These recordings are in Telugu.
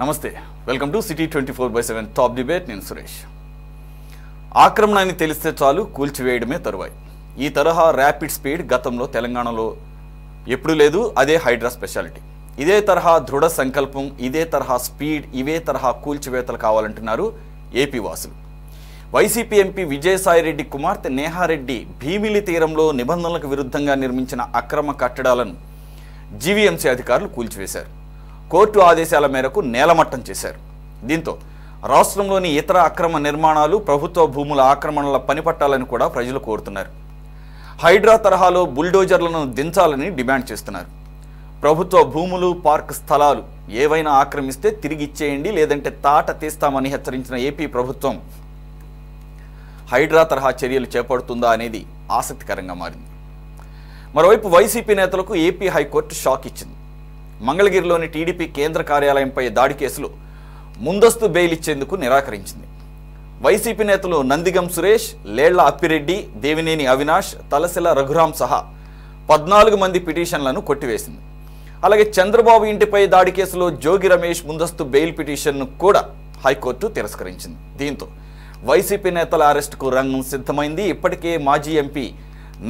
నమస్తే, welcome to city 24/7 top debate. నేను సురేష్. ఆక్రమణ అని తెలిస్తే చాలు కూల్చివేయడమే తరువాయి. ఈ తరహా ర్యాపిడ్ స్పీడ్ గతంలో తెలంగాణలో ఎప్పుడూ లేదు. అదే హైడ్రా స్పెషాలిటీ. ఇదే తరహా దృఢ సంకల్పం, ఇదే తరహా స్పీడ్, ఇవే తరహా కూల్చివేతలు కావాలంటున్నారు ఏపీ వాసులు. వైసీపీ ఎంపీ విజయసాయిరెడ్డి కుమార్తె నేహారెడ్డి భీమిలి తీరంలో నిబంధనలకు విరుద్ధంగా నిర్మించిన అక్రమ కట్టడాలను జీవీఎంసీ అధికారులు కూల్చివేశారు. కోర్టు ఆదేశాల మేరకు నేలమట్టం చేశారు. దీంతో రాష్ట్రంలోని ఇతర అక్రమ నిర్మాణాలు, ప్రభుత్వ భూముల ఆక్రమణల పనిపట్టాలని కూడా ప్రజలు కోరుతున్నారు. హైడ్రా తరహాలో బుల్డోజర్లను దించాలని డిమాండ్ చేస్తున్నారు. ప్రభుత్వ భూములు, పార్క్ స్థలాలు ఏవైనా ఆక్రమిస్తే తిరిగి ఇచ్చేయండి, లేదంటే తాట తీస్తామని హెచ్చరించిన ఏపీ ప్రభుత్వం హైడ్రా తరహా చర్యలు చేపడుతుందా అనేది ఆసక్తికరంగా మారింది. మరోవైపు వైసీపీ నేతలకు ఏపీ హైకోర్టు షాక్ ఇచ్చింది. మంగళగిరిలోని టీడీపీ కేంద్ర కార్యాలయంపై దాడి కేసులో ముందస్తు బెయిల్ ఇచ్చేందుకు నిరాకరించింది. వైసీపీ నేతలు నందిగం సురేష్, లేళ్ల అప్పిరెడ్డి, దేవినేని అవినాష్, తలసిల రఘురాం సహా 14 మంది పిటిషన్లను కొట్టివేసింది. అలాగే చంద్రబాబు ఇంటిపై దాడి కేసులో జోగి రమేష్ ముందస్తు బెయిల్ పిటిషన్ను కూడా హైకోర్టు తిరస్కరించింది. దీంతో వైసీపీ నేతల అరెస్టుకు రంగం సిద్ధమైంది. ఇప్పటికే మాజీ ఎంపీ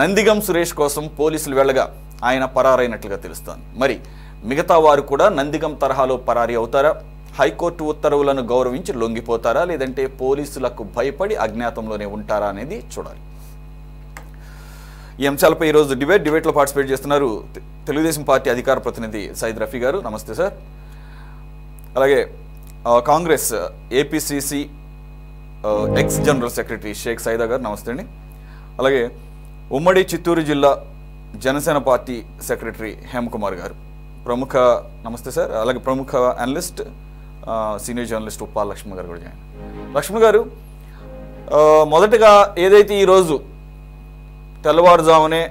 నందిగం సురేష్ కోసం పోలీసులు వెళ్లగా ఆయన పరారైనట్లుగా తెలుస్తోంది. మరి మిగతా వారు కూడా నందిగం తరహాలో పరారీ అవుతారా? హైకోర్టు ఉత్తర్వులను గౌరవించి లొంగిపోతారా, లేదంటే పోలీసులకు భయపడి అజ్ఞాతంలోనే ఉంటారా అనేది చూడాలి. ఈ అంశాలపై ఈరోజు డిబేట్లో పార్టిసిపేట్ చేస్తున్నారు తెలుగుదేశం పార్టీ అధికార ప్రతినిధి సైద్ రఫీ గారు. నమస్తే సార్. అలాగే Congress APCC ex general secretary Sheikh Saida garu. నమస్తే అండి. అలాగే ఉమ్మడి చిత్తూరు జిల్లా జనసేన పార్టీ సెక్రటరీ హేమకుమార్ గారు. నమస్తే సార్. అలాగే ప్రముఖ analyst, senior journalist Uppala Lakshman garu కూడా జాయిన్. లక్ష్మణ్ గారు, మొదటగా ఏదైతే ఈరోజు తెల్లవారుజామునే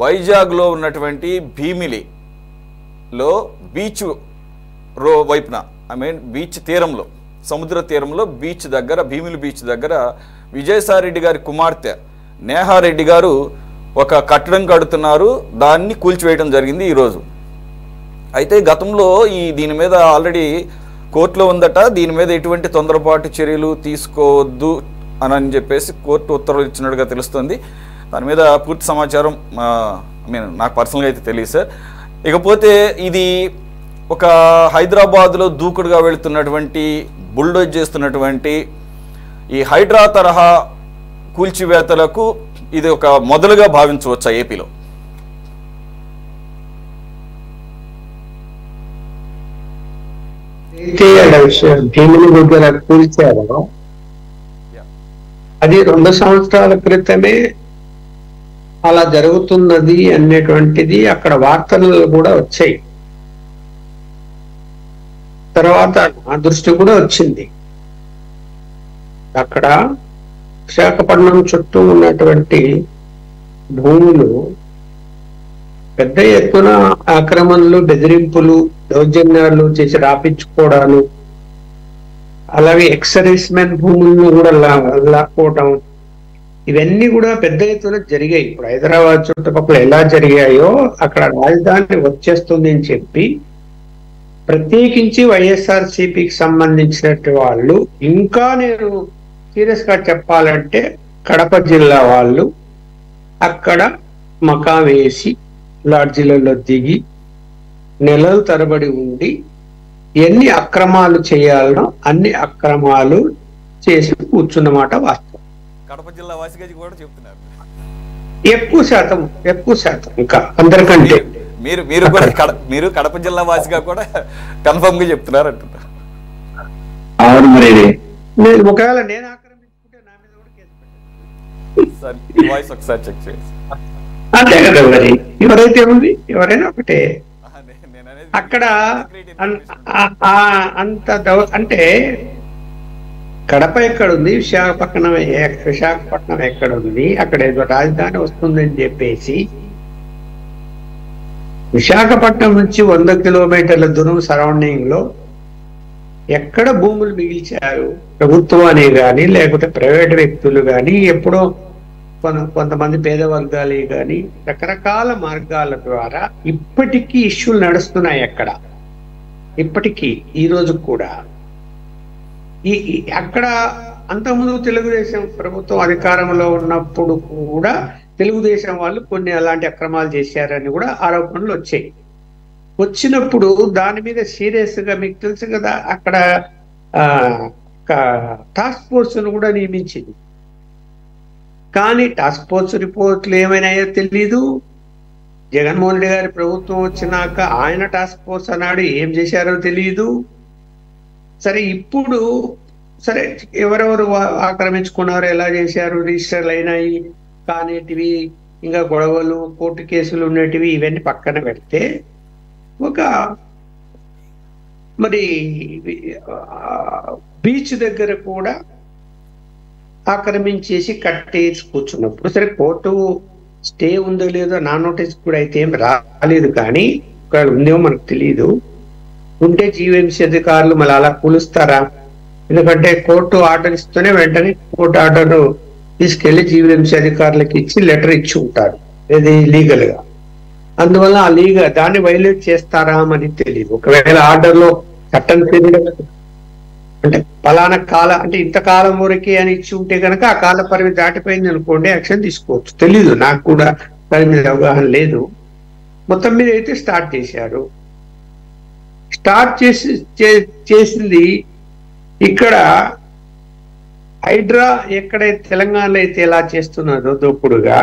వైజాగ్లో ఉన్నటువంటి భీమిలిలో బీచ్ వైపున, బీచ్ తీరంలో, సముద్ర తీరంలో బీచ్ దగ్గర, భీమిలి బీచ్ దగ్గర విజయసాయిరెడ్డి గారి కుమార్తె నేహారెడ్డి గారు ఒక కట్టడం కడుతున్నారు. దాన్ని కూల్చివేయడం జరిగింది ఈరోజు. అయితే గతంలో దీని మీద ఆల్రెడీ కోర్టులో ఉందట. దీని మీద ఎటువంటి తొందరపాటు చర్యలు తీసుకోవద్దు అని చెప్పేసి కోర్టు ఉత్తర్వులు ఇచ్చినట్టుగా తెలుస్తుంది. దాని మీద పూర్తి సమాచారం నాకు పర్సనల్గా అయితే తెలియదు సార్. ఇకపోతే ఇది ఒక హైదరాబాద్లో దూకుడుగా వెళుతున్నటువంటి, బుల్డోజ్ చేస్తున్నటువంటి ఈ హైడ్రా తరహా కూల్చివేతలకు ఇది ఒక మొదలుగా భావించవచ్చా ఏపీలో? భీముని దగ్గర కూల్చారో అది 2 సంవత్సరాల క్రితమే అలా జరుగుతున్నది అనేటువంటిది అక్కడ వార్తలు కూడా వచ్చాయి. తర్వాత నా దృష్టి కూడా వచ్చింది. అక్కడ విశాఖపట్నం చుట్టూ ఉన్నటువంటి భూములు పెద్ద ఎత్తున ఆక్రమణలు, బెదిరింపులు, దౌర్జన్యాలు చేసి రాపించుకోవడాలు, అలాగే ఎక్సర్వీస్ మెన్ భూములను కూడా లాక్కోవటం, ఇవన్నీ కూడా పెద్ద ఎత్తున జరిగాయి. ఇప్పుడు హైదరాబాద్ చుట్టుపక్కల ఎలా జరిగాయో అక్కడ రాజధాని వచ్చేస్తుంది అని చెప్పి ప్రత్యేకించి వైఎస్ఆర్సీపీకి సంబంధించినట్టు వాళ్ళు, ఇంకా నేను సీరియస్ గా చెప్పాలంటే కడప జిల్లా వాళ్ళు అక్కడ మకాం వేసి లాడ్జీలలో దిగి నెలల తరబడి ఉండి ఎన్ని అక్రమాలు చేయాలనో అన్ని అక్రమాలు చేసి కూర్చున్నమాట వాస్తవం. కడప జిల్లా వాసిగా కూడా చెప్తున్నారు. ఎక్కువ శాతం ఇంకా అందరికంటే మీరు కడప జిల్లా వాసిగా కూడా కన్ఫర్మ్ గా చెప్తున్నారు అంటున్నారు. అవును, మరి ఒకవేళ నేను ఆక్రమించుకుంటే నా మీద కూడా కేసు పెట్టారు. వాయిస్ ఒకసారి చెక్ చేయండి. అంతే కదా, మరి ఎవరైతే ఉంది, ఎవరైనా ఒకటే. అక్కడ అంత అంటే కడప ఎక్కడుంది, విశాఖపట్నం ఎక్కడుంది, అక్కడ ఏదో రాజధాని వస్తుందని చెప్పేసి విశాఖపట్నం నుంచి 100 కిలోమీటర్ల దూరం సరౌండింగ్ లో ఎక్కడ భూములు మిగిల్చారు ప్రభుత్వాన్ని కానీ లేకపోతే ప్రైవేట్ వ్యక్తులు కానీ, ఎప్పుడో కొంతమంది పేద వర్గాలు కానీ రకరకాల మార్గాల ద్వారా ఇప్పటికీ ఇష్యూలు నడుస్తున్నాయి. అక్కడ ఇప్పటికీ ఈ రోజు కూడా అక్కడ అంతకుముందు తెలుగుదేశం ప్రభుత్వం అధికారంలో ఉన్నప్పుడు కూడా తెలుగుదేశం వాళ్ళు కొన్ని అలాంటి అక్రమాలు చేశారని కూడా ఆరోపణలు వచ్చాయి. వచ్చినప్పుడు దాని మీద సీరియస్ గా మీకు తెలుసు కదా, అక్కడ టాస్క్ ఫోర్స్ కూడా నియమించింది. కానీ టాస్క్ ఫోర్స్ రిపోర్ట్లు ఏమైనాయో తెలీదు. జగన్మోహన్ రెడ్డి గారి ప్రభుత్వం వచ్చినాక ఆయన టాస్క్ ఫోర్స్ అన్నాడు, ఏం చేశారో తెలియదు. సరే ఇప్పుడు సరే ఎవరెవరు ఆక్రమించుకున్నారు, ఎలా చేశారు, రిజిస్టర్లు అయినాయి కానిటివి, ఇంకా గొడవలు కోర్టు కేసులు ఉన్నటివి, ఇవన్నీ పక్కన పెడితే ఒక మరి బీచ్ దగ్గర కూడా ఆక్రమించేసి కట్టేసి కూర్చున్నప్పుడు సరే కోర్టు స్టే ఉందో లేదో నా నోటీస్ కూడా అయితే ఏం రాలేదు, కానీ ఒకవేళ ఉందేమో మనకు తెలియదు. ఉంటే జీవీఎంసీ అధికారులు మళ్ళీ అలా కూలుస్తారా? ఎందుకంటే కోర్టు ఆర్డర్ ఇస్తూనే వెంటనే కోర్టు ఆర్డర్ తీసుకెళ్లి జీవీఎంసీ అధికారులకు ఇచ్చి లెటర్ ఇచ్చి ఉంటారు, ఇది లీగల్ గా. అందువల్ల ఆ దాన్ని వైలేట్ చేస్తారా అని తెలియదు. ఒకవేళ ఆర్డర్ లో చట్టం అంటే ఫలానా అంటే ఇంతకాలం వరకే అని ఇచ్చి ఉంటే కనుక ఆ కాల పరిమితి దాటిపోయింది అనుకోండి, యాక్షన్ తీసుకోవచ్చు. తెలీదు, నాకు కూడా దాని మీద అవగాహన లేదు. మొత్తం మీద అయితే స్టార్ట్ చేశారు. స్టార్ట్ చేసింది ఇక్కడ హైడ్రా ఎక్కడైతే తెలంగాణలో అయితే ఎలా చేస్తున్నారో దోపుడుగా,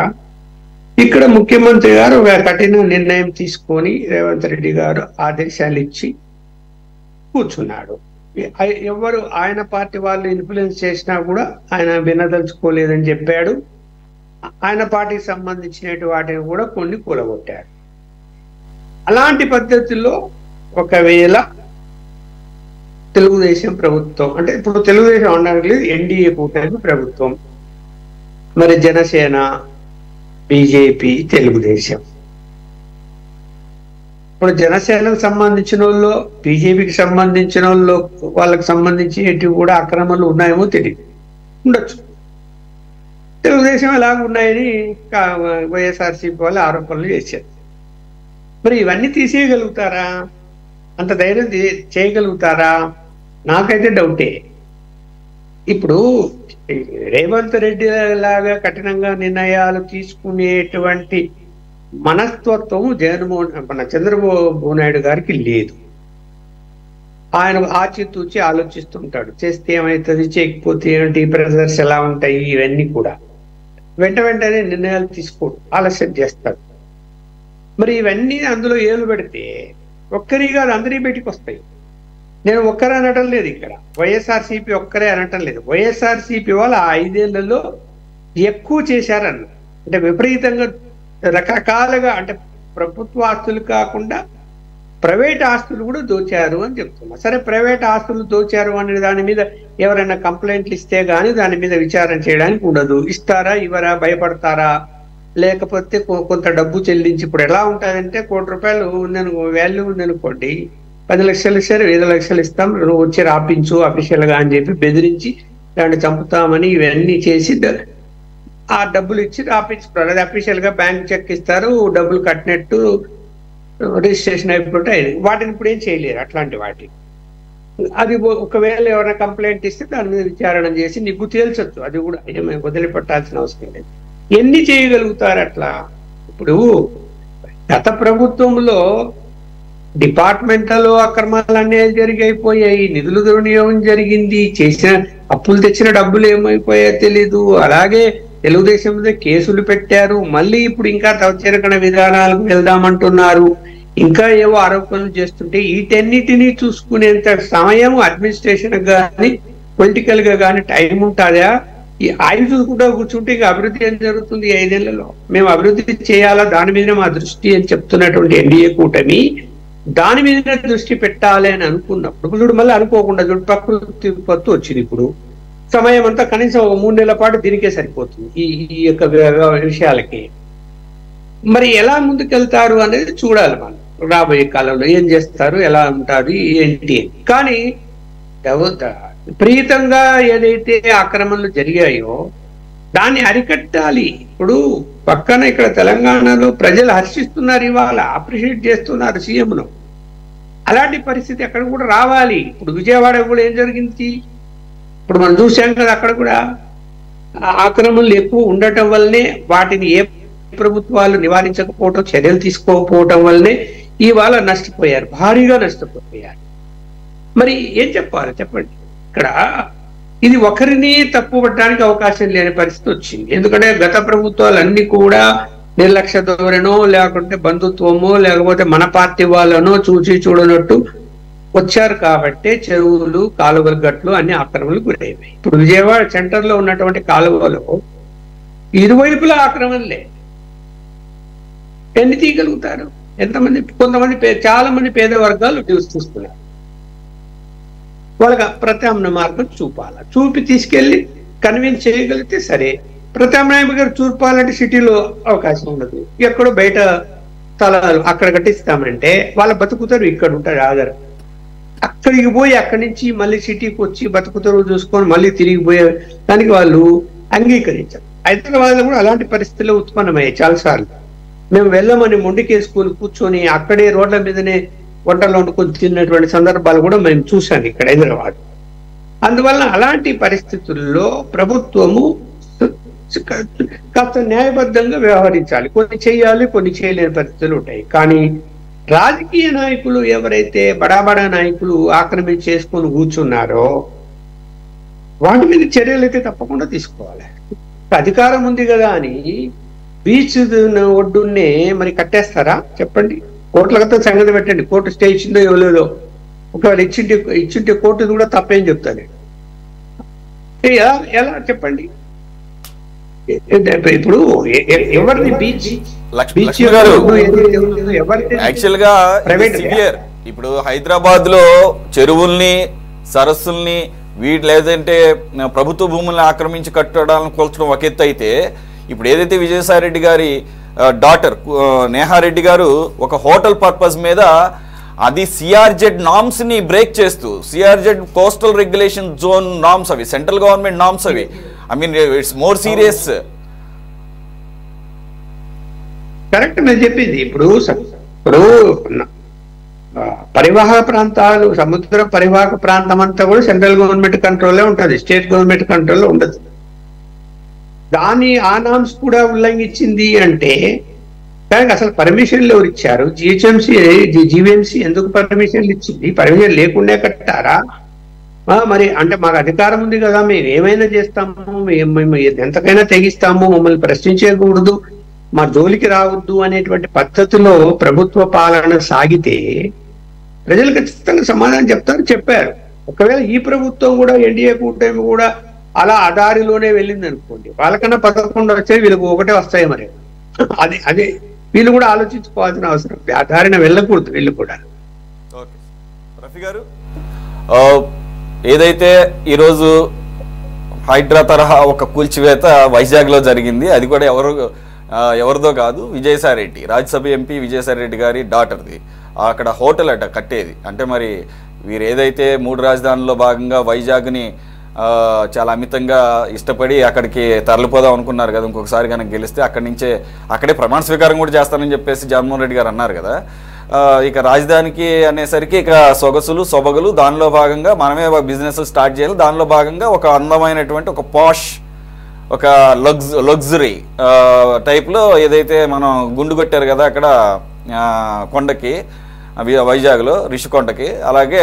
ఇక్కడ ముఖ్యమంత్రి గారు ఒక కఠిన నిర్ణయం తీసుకొని రేవంత్ రెడ్డి గారు ఆదేశాలు ఇచ్చి కూర్చున్నాడు. ఎవరు ఆయన పార్టీ వాళ్ళు ఇన్ఫ్లుయెన్స్ చేసినా కూడా ఆయన వినదలుచుకోలేదని చెప్పాడు. ఆయన పార్టీకి సంబంధించిన వాటిని కూడా కొన్ని కూలగొట్టాడు. అలాంటి పద్ధతుల్లో ఒకవేళ తెలుగుదేశం ప్రభుత్వం, అంటే ఇప్పుడు తెలుగుదేశం అనడానికి లేదు, ఎన్డీఏ కూటమి ప్రభుత్వం, మరి జనసేన, బీజేపీ, తెలుగుదేశం, ఇప్పుడు జనసేనకు సంబంధించిన వాళ్ళు, బీజేపీకి సంబంధించిన వాళ్ళు, వాళ్ళకి సంబంధించి కూడా అక్రమాలు ఉన్నాయేమో తెలియదు, ఉండొచ్చు. తెలుగుదేశం ఎలాగ ఉన్నాయని వైఎస్ఆర్సీపీ వాళ్ళు ఆరోపణలు చేశారు. మరి ఇవన్నీ తీసేయగలుగుతారా? అంత ధైర్యం చేయగలుగుతారా? నాకైతే డౌటే. ఇప్పుడు రేవంత్ రెడ్డి లాగా కఠినంగా నిర్ణయాలు తీసుకునేటువంటి మనస్తత్వం మన చంద్రబాబు నాయుడు గారికి లేదు. ఆయన ఆచితూచి ఆలోచిస్తుంటాడు, చేస్తే ఏమవుతుంది, చేయకపోతే ఏంటి, ప్రెజర్స్ ఎలా ఉంటాయి, ఇవన్నీ కూడా వెంటనే నిర్ణయాలు తీసుకోడు, ఆలస్యం చేస్తాడు. మరి ఇవన్నీ అందులో ఏలు పెడితే ఒక్కరి కాదు అందరి బయటికి వస్తాయి. నేను ఒక్కరే అనటం లేదు, ఇక్కడ వైఎస్ఆర్సీపీ ఒక్కరే అనటం లేదు. వైఎస్ఆర్సీపీ వాళ్ళు ఆ 5 ఏళ్లలో ఎక్కువ చేశారన్న, అంటే విపరీతంగా రకరకాలుగా, అంటే ప్రభుత్వ ఆస్తులు కాకుండా ప్రైవేట్ ఆస్తులు కూడా దోచారు అని చెప్తున్నా. సరే ప్రైవేట్ ఆస్తులు దోచారు అనే దాని మీద ఎవరైనా కంప్లైంట్లు ఇస్తే గానీ దాని మీద విచారణ చేయడానికి ఉండదు. ఇస్తారా ఇవ్వరా, భయపడతారా, లేకపోతే కొంత డబ్బు చెల్లించి, ఇప్పుడు ఎలా ఉంటుందంటే ₹1,00,000 ఉందని వాల్యూ ఉందనుకోండి, 10 లక్షలు ఇస్తారు, 5 లక్షలు ఇస్తాం, నువ్వు వచ్చి రాపించు అఫీషియల్ గా అని చెప్పి బెదిరించి దాన్ని చంపుతామని ఇవన్నీ చేసి ఆ డబ్బులు ఇచ్చి రాపించుతారు. అది అఫీషియల్ గా బ్యాంక్ చెక్ ఇస్తారు, డబ్బులు కట్టినట్టు రిజిస్ట్రేషన్ అయిపోతే వాటిని ఇప్పుడు ఏం చేయలేరు. అట్లాంటి వాటి అది ఒకవేళ ఎవరైనా కంప్లైంట్ ఇస్తే దాని మీద విచారణ చేసి నీకు తేల్చొచ్చు, అది కూడా ఏమైనా వదిలిపెట్టాల్సిన అవసరం లేదు. ఎన్ని చేయగలుగుతారు అట్లా? ఇప్పుడు గత ప్రభుత్వంలో డిపార్ట్మెంటల్ అక్రమాలన్నీ జరిగిపోయాయి, నిధులు దుర్వినియోగం జరిగింది, చేసిన అప్పులు తెచ్చిన డబ్బులు ఏమైపోయాయో తెలీదు. అలాగే తెలుగుదేశం మీద కేసులు పెట్టారు, మళ్ళీ ఇప్పుడు ఇంకా తవచేరకణ విధానాలకు వెళ్దామంటున్నారు, ఇంకా ఏవో ఆరోపణలు చేస్తుంటే వీటన్నిటినీ చూసుకునేంత సమయం అడ్మినిస్ట్రేషన్ కానీ పొలిటికల్ గా కానీ టైం ఉంటుందా? ఈ 5 కూడా కూర్చుంటే ఇక అభివృద్ధి ఏం జరుగుతుంది? 5 ఏళ్లలో మేము అభివృద్ధి చేయాలా, దాని మీద మా దృష్టి అని చెప్తున్నటువంటి ఎన్డీఏ కూటమి దాని మీద దృష్టి పెట్టాలి అని అనుకున్నప్పుడు చూడు, మళ్ళీ అనుకోకుండా చూడు ప్రకృతి విపత్తు వచ్చింది. ఇప్పుడు సమయం అంతా కనీసం 3 నెలల పాటు దీనికే సరిపోతుంది ఈ యొక్క విషయాలకి. మరి ఎలా ముందుకెళ్తారు అనేది చూడాలి మనం. రాబోయే కాలంలో ఏం చేస్తారు, ఎలా ఉంటారు, ఏంటి. కానీ విపరీతంగా ఏదైతే ఆక్రమణలు జరిగాయో దాన్ని అరికట్టాలి. ఇప్పుడు పక్కన ఇక్కడ తెలంగాణలో ప్రజలు హర్షిస్తున్నారు, ఇవాళ అప్రిషియేట్ చేస్తున్నారు సీఎంను. అలాంటి పరిస్థితి అక్కడ కూడా రావాలి. ఇప్పుడు విజయవాడ కూడా ఏం జరిగింది, ఇప్పుడు మనం చూసాం కదా, అక్కడ కూడా ఆక్రమణలు ఎక్కువ ఉండటం వల్లనే వాటిని ఏ ప్రభుత్వాలు నివారించకపోవటం, చర్యలు తీసుకోకపోవటం వల్లనే ఇవాళ నష్టపోయారు, భారీగా నష్టపోయారు. మరి ఏం చెప్పాలి చెప్పండి? ఇక్కడ ఇది ఒకరిని తప్పుపట్టడానికి అవకాశం లేని పరిస్థితి వచ్చింది. ఎందుకంటే గత ప్రభుత్వాలన్నీ కూడా నిర్లక్ష్య ధోరణో లేకుంటే బంధుత్వమో లేకపోతే మన పార్టీ వాళ్ళనో చూసి చూడనట్టు వచ్చారు కాబట్టి చెరువులు, కాలువల గట్లు అన్ని ఆక్రమణలు గురయ్యాయి. ఇప్పుడు విజయవాడ సెంటర్ లో ఉన్నటువంటి కాలువలో ఇరువైపులా ఆక్రమణలే. ఎన్ని తీయగలుగుతారు? ఎంతమంది? కొంతమంది చాలా మంది పేద వర్గాలు చూస్తున్నారు. వాళ్ళకి ప్రత్యామ్నాయ మార్గం చూపాలి, చూపి తీసుకెళ్లి కన్విన్స్ చేయగలిగితే సరే. ప్రత్యామ్నాయం గారు చూపాలంటే సిటీలో అవకాశం ఉండదు, ఎక్కడో బయట స్థలాలు అక్కడ కట్టిస్తామంటే వాళ్ళ బతుకుతారు, ఇక్కడ ఉంటారు ఆధారం. అక్కడికి పోయి అక్కడి నుంచి మళ్ళీ సిటీకి వచ్చి బతుకుతారు చూసుకొని మళ్ళీ తిరిగిపోయే దానికి వాళ్ళు అంగీకరించారు. హైదరాబాద్లో కూడా అలాంటి పరిస్థితుల్లో ఉత్పన్నమయ్యాయి చాలాసార్లు. మేము వెళ్ళమని మొండికేసుకొని కూర్చొని అక్కడే రోడ్ల మీదనే వంటలు వండుకొని తిన్నటువంటి సందర్భాలు కూడా మేము చూశాను ఇక్కడ హైదరాబాద్. అందువల్ల అలాంటి పరిస్థితుల్లో ప్రభుత్వము కాస్త న్యాయబద్ధంగా వ్యవహరించాలి. కొన్ని చేయాలి, కొన్ని చేయలేని పరిస్థితులు ఉంటాయి. కానీ రాజకీయ నాయకులు ఎవరైతే బడా నాయకులు ఆక్రమించేసుకొని కూర్చున్నారో వాటి మీద చర్యలు అయితే తప్పకుండా తీసుకోవాలి. అధికారం ఉంది కదా అని బీచ్ ఒడ్డున్నే మరి కట్టేస్తారా చెప్పండి? కోర్టులకతో సంగతి పెట్టండి, కోర్టు స్టే ఇచ్చిందో ఇవ్వలేదో. ఒకవేళ ఇచ్చింటే కోర్టు కూడా తప్పేం చెప్తాను. ఎలా చెప్పండి? ఇప్పుడు ఎవరిని బీచ్ యాక్చువల్ గా ఇప్పుడు హైదరాబాద్ లో చెరువుల్ని, సరస్సుల్ని లేదంటే ప్రభుత్వ భూముల్ని ఆక్రమించి కట్టడాలను కూల్చడం ఒక ఎత్తు అయితే, ఇప్పుడు ఏదైతే విజయసాయిరెడ్డి గారి డాటర్ నేహారెడ్డి గారు ఒక హోటల్ పర్పస్ మీద అది సిఆర్జెడ్ నామ్స్ ని బ్రేక్ చేస్తూ, CRZ coastal regulation zone norms అవి, సెంట్రల్ గవర్నమెంట్ నామ్స్ అవి, I mean it's more serious. Correct మీరు చెప్పింది. ఇప్పుడు పరివాహక ప్రాంతాలు, సముద్ర పరివాహక ప్రాంతం అంతా కూడా సెంట్రల్ గవర్నమెంట్ కంట్రోల్లో ఉంటుంది, స్టేట్ గవర్నమెంట్ కంట్రోల్లో ఉండదు. దాని ఆ నామ్స్ కూడా ఉల్లంఘించింది అంటే దానికి అసలు పర్మిషన్లు ఎవరు ఇచ్చారు? జీవీఎంసీ ఎందుకు పర్మిషన్లు ఇచ్చింది? పర్మిషన్ లేకుండా కట్టారా? మరి అంటే మాకు అధికారం ఉంది కదా, మేము ఏమైనా చేస్తాము, మేము ఎంతకైనా తెగిస్తాము, మమ్మల్ని ప్రశ్నించకూడదు, మా జోలికి రావద్దు అనేటువంటి పద్ధతిలో ప్రభుత్వ పాలన సాగితే ప్రజలు ఖచ్చితంగా సమాధానం చెప్పారు. ఒకవేళ ఈ ప్రభుత్వం కూడా, ఎన్డీఏ కూటమి కూడా అలా అదారిలోనే వెళ్ళింది అనుకోండి, వాళ్ళకన్నా 11 వచ్చాయి, వీళ్ళకి 1 వస్తాయి. మరి అదే వీళ్ళు కూడా ఆలోచించుకోవాల్సిన అవసరం. ఆ దారిన వెళ్ళకూడదు వీళ్ళు కూడా. రఫీ గారు, ఏదైతే ఈరోజు హైడ్రా తరహా ఒక కూల్చివేత వైజాగ్లో జరిగింది, అది కూడా ఎవరిదో కాదు, విజయసాయిరెడ్డి, రాజ్యసభ ఎంపీ విజయసాయిరెడ్డి గారి డాటర్ది. అక్కడ హోటల్ అట కట్టేది. అంటే మరి వీరు ఏదైతే 3 రాజధానుల్లో భాగంగా వైజాగ్ని చాలా అమితంగా ఇష్టపడి అక్కడికి తరలిపోదాం అనుకున్నారు కదా, ఇంకొకసారి కనుక గెలిస్తే అక్కడే ప్రమాణ స్వీకారం కూడా చేస్తానని చెప్పేసి జగన్మోహన్ రెడ్డి గారు అన్నారు కదా. ఇక రాజధానికి అనేసరికి ఇక సొబగులు దానిలో భాగంగా మనమే బిజినెస్ స్టార్ట్ చేయాలి. దానిలో భాగంగా ఒక అందమైనటువంటి ఒక పాష్, ఒక లగ్జరీ టైప్లో ఏదైతే మనం గుండు కొట్టారు కదా అక్కడ కొండకి, వైజాగ్లో రిషికొండకి, అలాగే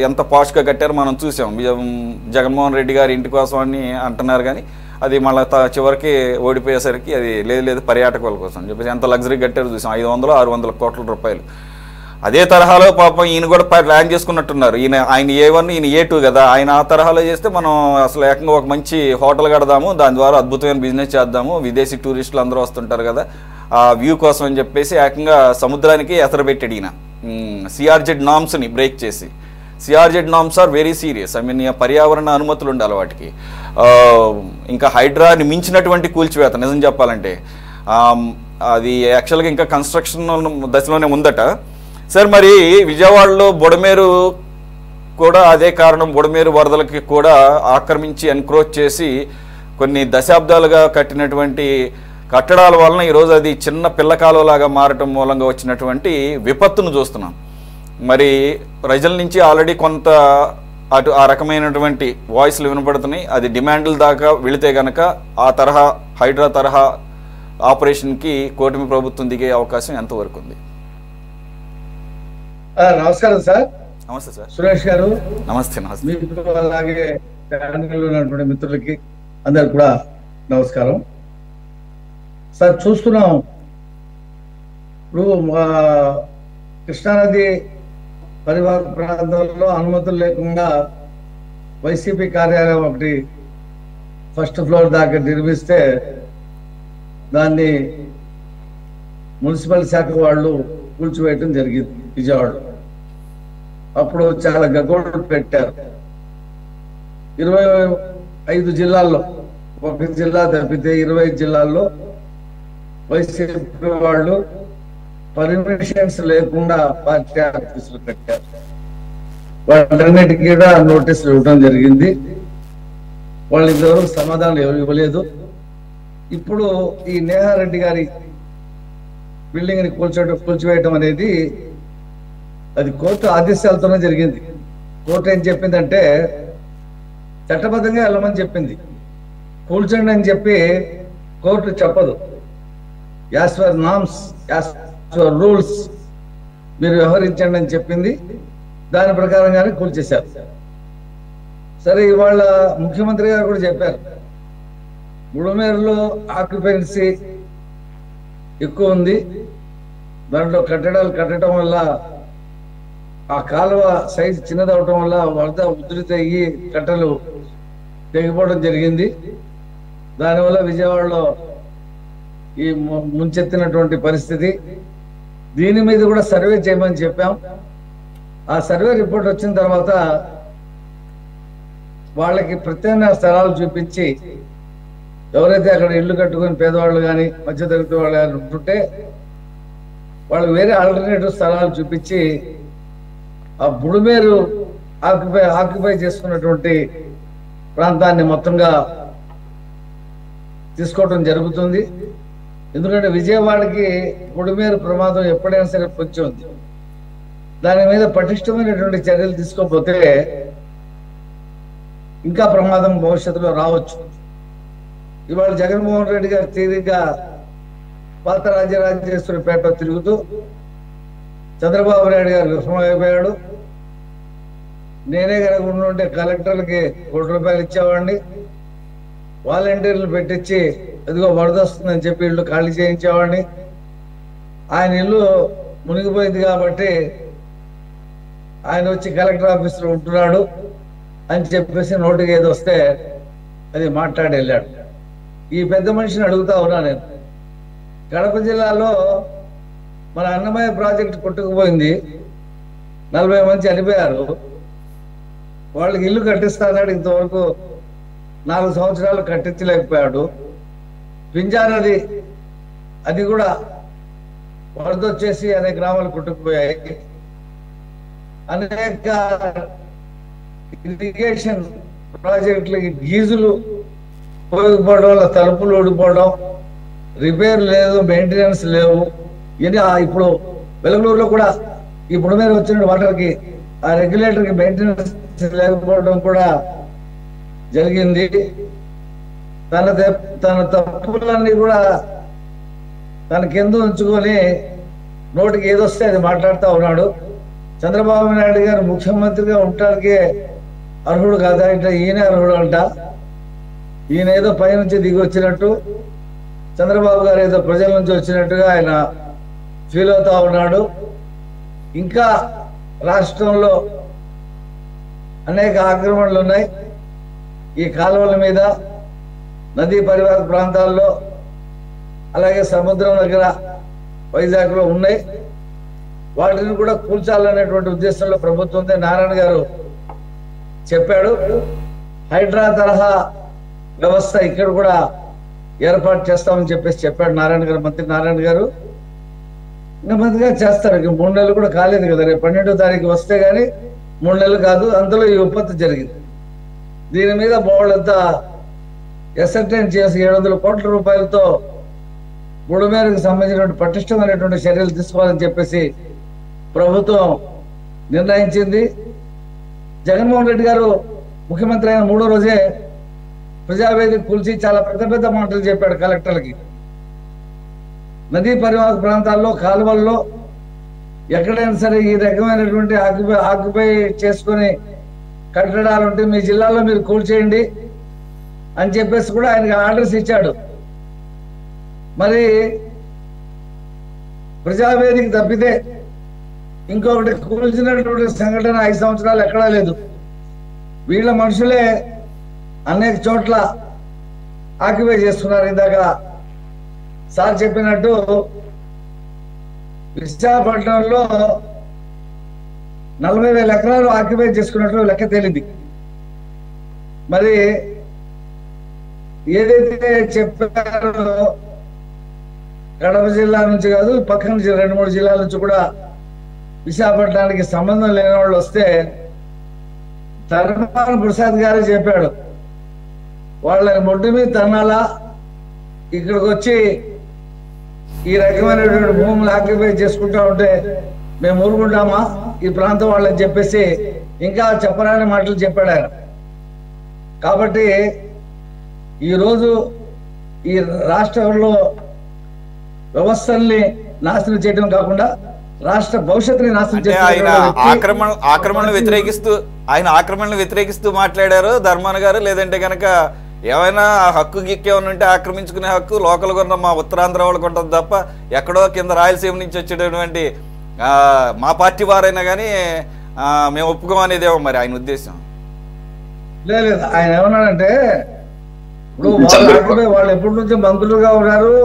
ఎంత పాష్గా కట్టారో మనం చూసాం. జగన్మోహన్ రెడ్డి గారి ఇంటి కోసం అని అంటున్నారు, కానీ అది మళ్ళీ చివరికి ఓడిపోయేసరికి అది లేదు పర్యాటకుల కోసం చెప్పేసి ఎంత లగ్జరీ కట్టారో చూసాం. 500-600 కోట్ల రూపాయలు. అదే తరహాలో పాపం ఈయన కూడా ప్లాన్ చేసుకున్నట్టున్నారు. ఆయన A1 ఈయన A2 కదా, ఆయన ఆ తరహాలో చేస్తే మనం అసలు ఏకంగా ఒక మంచి హోటల్ కడదాము, దాని ద్వారా అద్భుతమైన బిజినెస్ చేద్దాము, విదేశీ టూరిస్టులు అందరూ వస్తుంటారు కదా ఆ వ్యూ కోసం అని చెప్పేసి ఏకంగా సముద్రానికి ఎసరు పెట్టాడు ఈయన. సిఆర్జెడ్ నామ్స్ని బ్రేక్ చేసి, CRZ norms are very serious. I mean పర్యావరణ అనుమతులు ఉండాలి వాటికి. ఇంకా హైడ్రాని మించినటువంటి కూల్చివేత నిజం చెప్పాలంటే అది యాక్చువల్గా ఇంకా కన్స్ట్రక్షన్ దశలోనే ఉందట. సార్, మరి విజయవాడలో బుడమేరు కూడా అదే కారణం. బుడమేరు వరదలకి కూడా ఆక్రమించి ఎన్క్రోచ్ చేసి కొన్ని దశాబ్దాలుగా కట్టినటువంటి కట్టడాల వలన ఈరోజు అది చిన్న పిల్ల కాలువలాగా మారటం మూలంగా వచ్చినటువంటి విపత్తును చూస్తున్నాం. మరి ప్రజల నుంచి ఆల్రెడీ కొంత అటు ఆ రకమైనటువంటి వాయిస్లు వినపడుతున్నాయి. అది డిమాండ్ల దాకా వెళితే గనక ఆ తరహా హైడ్రా తరహా ఆపరేషన్కి కూటమి ప్రభుత్వం దిగే అవకాశం ఎంతవరకు ఉంది? నమస్కారం సార్. నమస్తే సార్. సురేష్ గారు నమస్తే. నమస్తే. మీకు అలాగే ఉన్నటువంటి మిత్రులకి అందరికి కూడా నమస్కారం సార్. చూస్తున్నాం ఇప్పుడు కృష్ణానది పరివాహక ప్రాంతంలో అనుమతులు లేకుండా వైసీపీ కార్యాలయం ఒకటి ఫస్ట్ ఫ్లోర్ దాకా నిర్మిస్తే దాన్ని మున్సిపల్ శాఖ వాళ్ళు కూల్చివేయటం జరిగింది విజయవాడ. అప్పుడు చాలా గగ్గోలు పెట్టారు. 25 జిల్లాల్లో, ఒక జిల్లా తప్పితే 25 జిల్లాల్లో వైసీపీ వాళ్ళు పర్మిషన్స్ లేకుండా పార్టీ ఆఫీసులు కట్టారు. వాళ్ళన్నిటికీ కూడా నోటీసులు ఇవ్వడం జరిగింది. వాళ్ళు ఇంతవరకు సమాధానం ఇవ్వలేదు. ఇప్పుడు ఈ నేహారెడ్డి గారి బిల్డింగ్ ని కూల్చివేయటం అనేది అది కోర్టు ఆదేశాలతోనే జరిగింది. కోర్టు ఏం చెప్పిందంటే చట్టబద్ధంగా వెళ్ళమని చెప్పింది, కూల్చండి అని చెప్పి కోర్టు చెప్పదు. As per norms, as per rules మీరు వ్యవహరించండి అని చెప్పింది. దాని ప్రకారంగానే కూల్చేశారు. సరే, ఇవాళ ముఖ్యమంత్రి గారు కూడా చెప్పారు, బుడమేరులో ఆక్యుపెన్సీ ఎక్కువ ఉంది, దాంట్లో కట్టడాలు కట్టడం వల్ల ఆ కాలువ సైజు చిన్నదవటం వల్ల వరద ఉధృతి అయ్యి కట్టలు తెగిపోవడం జరిగింది. దానివల్ల విజయవాడలో ఈ ముంచెత్తినటువంటి పరిస్థితి. దీని మీద కూడా సర్వే చేయమని చెప్పాం. ఆ సర్వే రిపోర్ట్ వచ్చిన తర్వాత వాళ్ళకి ప్రత్యామ్నాయ స్థలాలు చూపించి, ఎవరైతే అక్కడ ఇల్లు కట్టుకుని పేదవాళ్ళు కానీ మధ్యతరగతి వాళ్ళు కానీ ఉంటుంటే వాళ్ళకి వేరే ఆల్టర్నేటివ్ స్థలాలు చూపించి ఆ బుడమేరు ఆక్యుపై చేసుకున్నటువంటి ప్రాంతాన్ని మొత్తంగా తీసుకోవడం జరుగుతుంది. ఎందుకంటే విజయవాడకి బుడమేరు ప్రమాదం ఎప్పుడైనా సరే పొంచి ఉంది. దాని మీద పటిష్టమైనటువంటి చర్యలు తీసుకోకపోతే ఇంకా ప్రమాదం భవిష్యత్తులో రావచ్చు. ఇవాళ జగన్మోహన్ రెడ్డి గారు తీరిగ్గా పాత రాజరాజేశ్వరిపేట తిరుగుతూ చంద్రబాబు నాయుడు గారు విఫలమైపోయాడు. నేనే కనుక ఉంటే కలెక్టర్లకి ₹1 ఇచ్చేవాడిని, వాలంటీర్లు పెట్టించి ఎదుగో వరద వస్తుందని చెప్పి ఇల్లు ఖాళీ చేయించేవాడిని, ఆయన ఇల్లు మునిగిపోయింది కాబట్టి ఆయన వచ్చి కలెక్టర్ ఆఫీసులో ఉంటున్నాడు అని చెప్పేసి నోటికి ఏది వస్తే అది మాట్లాడి వెళ్ళాడు. ఈ పెద్ద మనిషిని అడుగుతా ఉన్నా నేను, కడప జిల్లాలో మన అన్నమయ్య ప్రాజెక్టు కొట్టుకుపోయింది, 40 మంది చనిపోయారు. వాళ్ళకి ఇల్లు కట్టిస్తానాడు, ఇంతవరకు 4 సంవత్సరాలు కట్టించలేకపోయాడు. పింజానది అది కూడా వరద వచ్చేసి అనేక గ్రామాలు కొట్టుకుపోయాయి. అనేక ఇరిగేషన్ ప్రాజెక్టులకి గీజులు పోయిపోవడం వల్ల తలుపులు ఊడిపోవడం, రిపేర్ లేదు, మెయింటెనెన్స్ లేవు. ఇవన్నీ ఇప్పుడు వెలుగులూరులో కూడా ఈ బుడమేరు వచ్చిన వాటర్కి ఆ రెగ్యులేటర్కి మెయింటెనెన్స్ లేకపోవడం కూడా జరిగింది. తన తప్పులన్నీ కూడా తన కింద ఉంచుకొని నోటికి ఏదొస్తే అది మాట్లాడుతూ ఉన్నాడు. చంద్రబాబు నాయుడు గారు ముఖ్యమంత్రిగా ఉండటానికి అర్హుడు కాదా అంటే ఈయనే అర్హుడు అంట. ఈయన ఏదో పై నుంచి దిగి వచ్చినట్టు, చంద్రబాబు గారు ఏదో ప్రజల నుంచి వచ్చినట్టుగా ఆయన ఫీల్ అవుతా ఉన్నాడు. ఇంకా రాష్ట్రంలో అనేక ఆక్రమణలు ఉన్నాయి. ఈ కాలువల మీద, నదీ పరివాహక ప్రాంతాల్లో, అలాగే సముద్రం దగ్గర వైజాగ్లో ఉన్నాయి. వాటిని కూడా కూల్చాలనేటువంటి ఉద్దేశంలో ప్రభుత్వం ఉంది. నారాయణ గారు చెప్పాడు, హైడ్రా తరహా వ్యవస్థ ఇక్కడ కూడా ఏర్పాటు చేస్తామని చెప్పేసి చెప్పాడు నారాయణ గారు, మంత్రి నారాయణ గారు. నెమ్మదిగా చేస్తారు. 3 నెలలు కూడా కాలేదు కదా, రేపు 12వ తారీఖు వస్తే గానీ 3 నెలలు కాదు. అందులో ఈ విపత్తు జరిగింది. దీని మీద బోర్డంతా ఎసర్టైన్ చేసి 700 కోట్ల రూపాయలతో బుడమేరుకు సంబంధించినటువంటి పటిష్టమైనటువంటి చర్యలు తీసుకోవాలని చెప్పేసి ప్రభుత్వం నిర్ణయించింది. జగన్మోహన్ రెడ్డి గారు ముఖ్యమంత్రి అయిన 3వ రోజే ప్రజావేదిక కూల్చి చాలా పెద్ద పెద్ద మాటలు చెప్పాడు కలెక్టర్లకి. నదీ పరివాహక ప్రాంతాల్లో కాలువల్లో ఎక్కడైనా సరే ఈ రకమైనటువంటి ఆక్యుపై చేసుకుని కట్టడాలు ఉంటే మీ జిల్లాలో మీరు కూల్చేయండి అని చెప్పేసి కూడా ఆయనకి ఆర్డర్స్ ఇచ్చాడు. మరి ప్రజావేదిక తప్పితే ఇంకొకటి కూల్చినటువంటి సంఘటన 5 సంవత్సరాలు ఎక్కడా లేదు. వీళ్ళ మనుషులే అనేక చోట్ల ఆక్యుపై చేస్తున్నారు. ఇందాక సార్ చెప్పినట్టు విశాఖపట్నంలో 40,000 ఎకరాలు ఆక్యుపై చేసుకున్నట్లు లెక్క తేలింది. మరి ఏదైతే చెప్పారో కడప జిల్లా నుంచి కాదు, పక్కన 2-3 జిల్లాల నుంచి కూడా విశాఖపట్నానికి సంబంధం లేని వాళ్ళు వస్తే ధర్మాన ప్రసాద్ గారు చెప్పాడు, వాళ్ళని మొడ్డు మీద తన్నాలా, ఇక్కడికి వచ్చి ఈ రకమైనటువంటి భూములు ఆక్యుపై చేసుకుంటా ఉంటే మేము ఊరుకుంటామా ఈ ప్రాంతం వాళ్ళని చెప్పేసి ఇంకా చెప్పరాని మాటలు చెప్పాడు ఆయన. కాబట్టి ఈరోజు ఈ రాష్ట్రంలో వ్యవస్థల్ని నాశనం చేయడం కాకుండా రాష్ట్ర భవిష్యత్తుని నాశనం ఆయన ఆక్రమణను వ్యతిరేకిస్తూ మాట్లాడారు ధర్మాన గారు. లేదంటే కనుక ఏమైనా హక్కు గిక్కేమన్నా ఉంటే ఆక్రమించుకునే హక్కు లోకల్గా ఉన్న మా ఉత్తరాంధ్ర వాళ్ళకు ఉంటుంది తప్ప ఎక్కడో కింద రాయలసీమ నుంచి వచ్చేటటువంటి మా పార్టీ వారైనా కానీ మేము ఒప్పుకోమనేదేమో మరి ఆయన ఉద్దేశం. లేదు, ఆయన ఏమన్నాడంటే ఇప్పుడు వాళ్ళు ఎప్పటి నుంచి మంత్రులుగా ఉన్నారు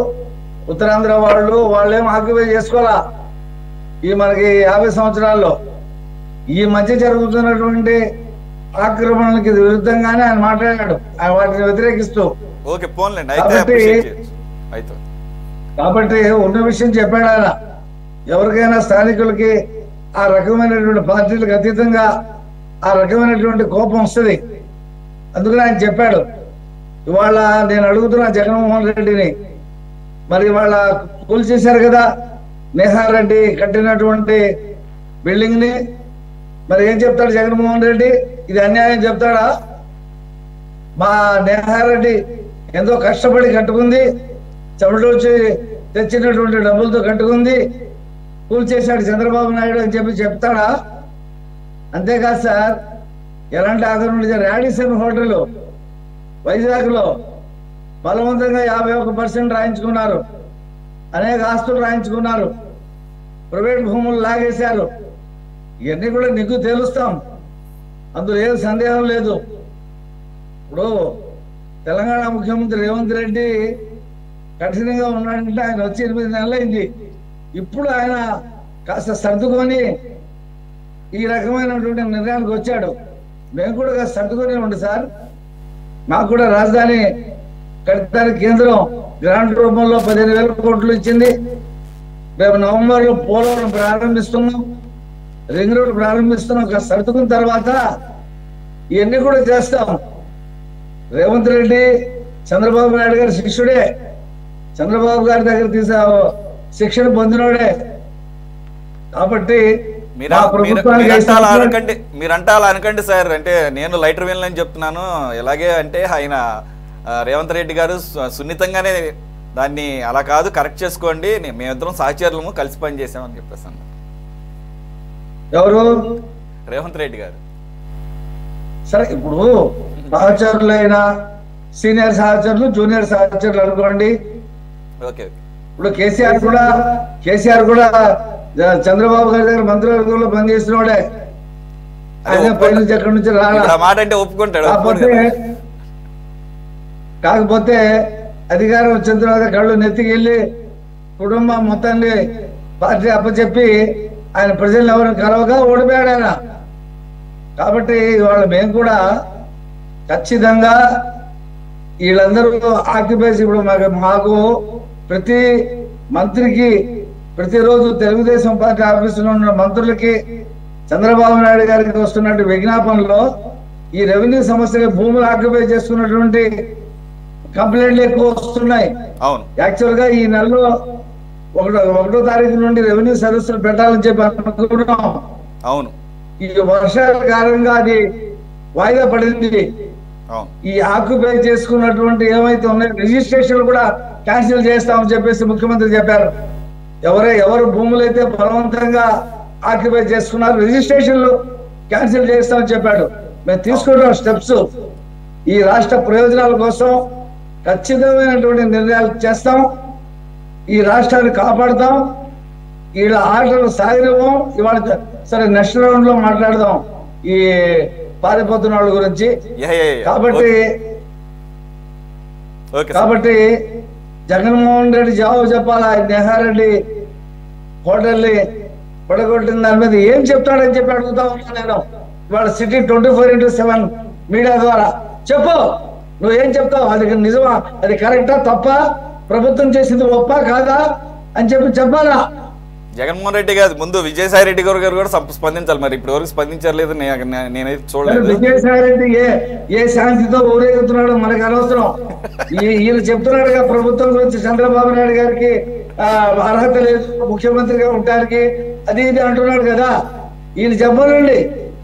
ఉత్తరాంధ్ర వాళ్ళేం ఆక్యుపై చేసుకోవాలా ఈ మనకి 50 సంవత్సరాల్లో. ఈ మధ్య జరుగుతున్నటువంటి ఆక్రమణకి విరుద్ధంగానే ఆయన మాట్లాడాడు, ఆయన వాటిని వ్యతిరేకిస్తూ. కాబట్టి ఉన్న విషయం చెప్పాడు ఆయన. ఎవరికైనా స్థానికులకి ఆ రకమైనటువంటి పార్టీలకు అతీతంగా ఆ రకమైనటువంటి కోపం వస్తుంది. అందుకని ఆయన చెప్పాడు. ఇవాళ నేను అడుగుతున్నా జగన్మోహన్ రెడ్డిని, మరి ఇవాళ కూల్చేశారు కదా నేహారెడ్డి కట్టినటువంటి బిల్డింగ్ ని, మరి ఏం చెప్తాడు జగన్మోహన్ రెడ్డి? ఇది అన్యాయం చెప్తాడా? మా నేహారెడ్డి ఎంతో కష్టపడి కట్టుకుంది, చెమటొచ్చి తెచ్చినటువంటి డబ్బులతో కట్టుకుంది, కూల్చేశాడు చంద్రబాబు నాయుడు అని చెప్పి చెప్తాడా? అంతేకాదు సార్, ఎలాంటి ఆగ్రహం రాడిసన్ హోటల్ వైజాగ్ లో బలవంతంగా 51% రాయించుకున్నారు, అనేక ఆస్తులు రాయించుకున్నారు, ప్రైవేట్ భూములు లాగేశారు. ఇవన్నీ కూడా నీకు తెలుస్తాం, అందులో ఏం సందేహం లేదు. ఇప్పుడు తెలంగాణ ముఖ్యమంత్రి రేవంత్ రెడ్డి కఠినంగా ఉన్నాడంటే ఆయన వచ్చి 8 నెలలైంది. ఇప్పుడు ఆయన కాస్త సర్దుకొని ఈ రకమైనటువంటి నిర్ణయానికి వచ్చాడు. మేము కూడా కాస్త సర్దుకొని ఉండి సార్, మాకు కూడా రాజధాని కట్టడానికి కేంద్రం గ్రాంట్ రూపంలో 15,000 కోట్లు ఇచ్చింది. మేము నవంబర్లో పోలవరం ప్రారంభిస్తున్నాం, రింగ్ రోడ్ ప్రారంభిస్తున్నాం. కాస్త సర్దుకున్న తర్వాత ఇవన్నీ కూడా చేస్తాం. రేవంత్ రెడ్డి చంద్రబాబు నాయుడు గారి శిష్యుడే, చంద్రబాబు గారి దగ్గర తీసే శిక్షణ పొందినోడే. కాబట్టి మీరంటే అలా అనకండి సార్. అంటే నేను లైటర్ వినలని చెప్తున్నాను. ఎలాగే అంటే ఆయన రేవంత్ రెడ్డి గారు సున్నితంగానే దాన్ని అలా కాదు కరెక్ట్ చేసుకోండి, మేమిద్దరం సహచరులము కలిసి పని చేసామని చెప్పేసి అన్నారు. ఎవరు? రేవంత్ రెడ్డి గారు. సరే, ఇప్పుడు సహచరులైన సీనియర్ సహచరులు జూనియర్ సహచరులు అనుకోండి. ఓకే, ఇప్పుడు కేసీఆర్ కూడా చంద్రబాబు గారి దగ్గర మంత్రివర్గంలో పనిచేసినోడే. ఆయన పైనుంచి ఎక్కడి నుంచి మాట అంటే ఒప్పుకుంటాడు. కాకపోతే అధికారం వచ్చిన తర్వాత కళ్ళు నెత్తికెళ్ళి కుటుంబం మొత్తాన్ని పార్టీ అప్పచెప్పి ఆయన ప్రజలను ఎవరిని కలవగా ఓడిపోయాడు ఆయన. కాబట్టి ఇవాళ మేము కూడా ఖచ్చితంగా వీళ్ళందరూ ఆక్యుపైస్, ఇప్పుడు మాకు ప్రతి మంత్రికి ప్రతిరోజు తెలుగుదేశం పార్టీ ఆఫీసులో ఉన్న మంత్రులకి చంద్రబాబు నాయుడు గారికి వస్తున్నట్టు విజ్ఞాపనలో ఈ రెవెన్యూ సమస్యలు భూములు ఆక్యుపై చేసుకున్నటువంటి కంప్లైంట్లు ఎక్కువ వస్తున్నాయి. యాక్చువల్ గా ఈ నెలలో 1వ తారీఖు నుండి రెవెన్యూ సదస్సులు పెట్టాలని చెప్పి అనుకుంటున్నాం. ఈ వర్షాల కారణంగా అది వాయిదా పడింది. అవును. ఈ ఆక్యుపై చేసుకున్నటువంటి ఏమైతే ఉన్నాయో రిజిస్ట్రేషన్ కూడా క్యాన్సిల్ చేస్తామని చెప్పేసి ముఖ్యమంత్రి చెప్పారు. ఎవరు భూములైతే బలవంతంగా ఆక్యుపై చేసుకున్నారు రిజిస్ట్రేషన్లు క్యాన్సిల్ చేస్తామని చెప్పాడు. మేము తీసుకుంటున్న స్టెప్స్ ఈ రాష్ట్ర ప్రయోజనాల కోసం ఖచ్చితమైనటువంటి నిర్ణయాలు చేస్తాం. ఈ రాష్ట్రాన్ని కాపాడుతాం. వీళ్ళ ఆటలు సాగినవం. ఇవాళ సరే నెక్స్ట్ రౌండ్ లో మాట్లాడదాం ఈ పారిపోతున్న వాళ్ళ గురించి. కాబట్టి జగన్మోహన్ రెడ్డి జవాబు చెప్పాలా. నెహారెడ్డి హోటల్ని పడగొట్టిన దాని మీద ఏం చెప్తాడని చెప్పి అడుగుతా ఉన్నా నేను. ఇవాళ సిటీ 24/7 మీడియా ద్వారా చెప్పు, నువ్వేం చెప్తావు? అది నిజమా, అది కరెక్టా తప్ప, ప్రభుత్వం చేసింది ఒప్ప కాదా అని చెప్పాలా. జగన్మోహన్ రెడ్డి కాదు, ముందు విజయసాయి రెడ్డి గారు కూడా స్పందించాలి. మరి ఇప్పటి వరకు స్పందించలేదు, నేనైతే చూడలేదు. విజయసాయి రెడ్డి ఏ శాంతితో ఊరేగుతున్నాడో మనకు అనవసరం. ఈయన చెప్తున్నాడుగా ప్రభుత్వం గురించి చంద్రబాబు నాయుడు గారికి అర్హత లేదు ముఖ్యమంత్రిగా ఉండడానికి, అది ఇది అంటున్నాడు కదా. ఈయన చెప్పనండి,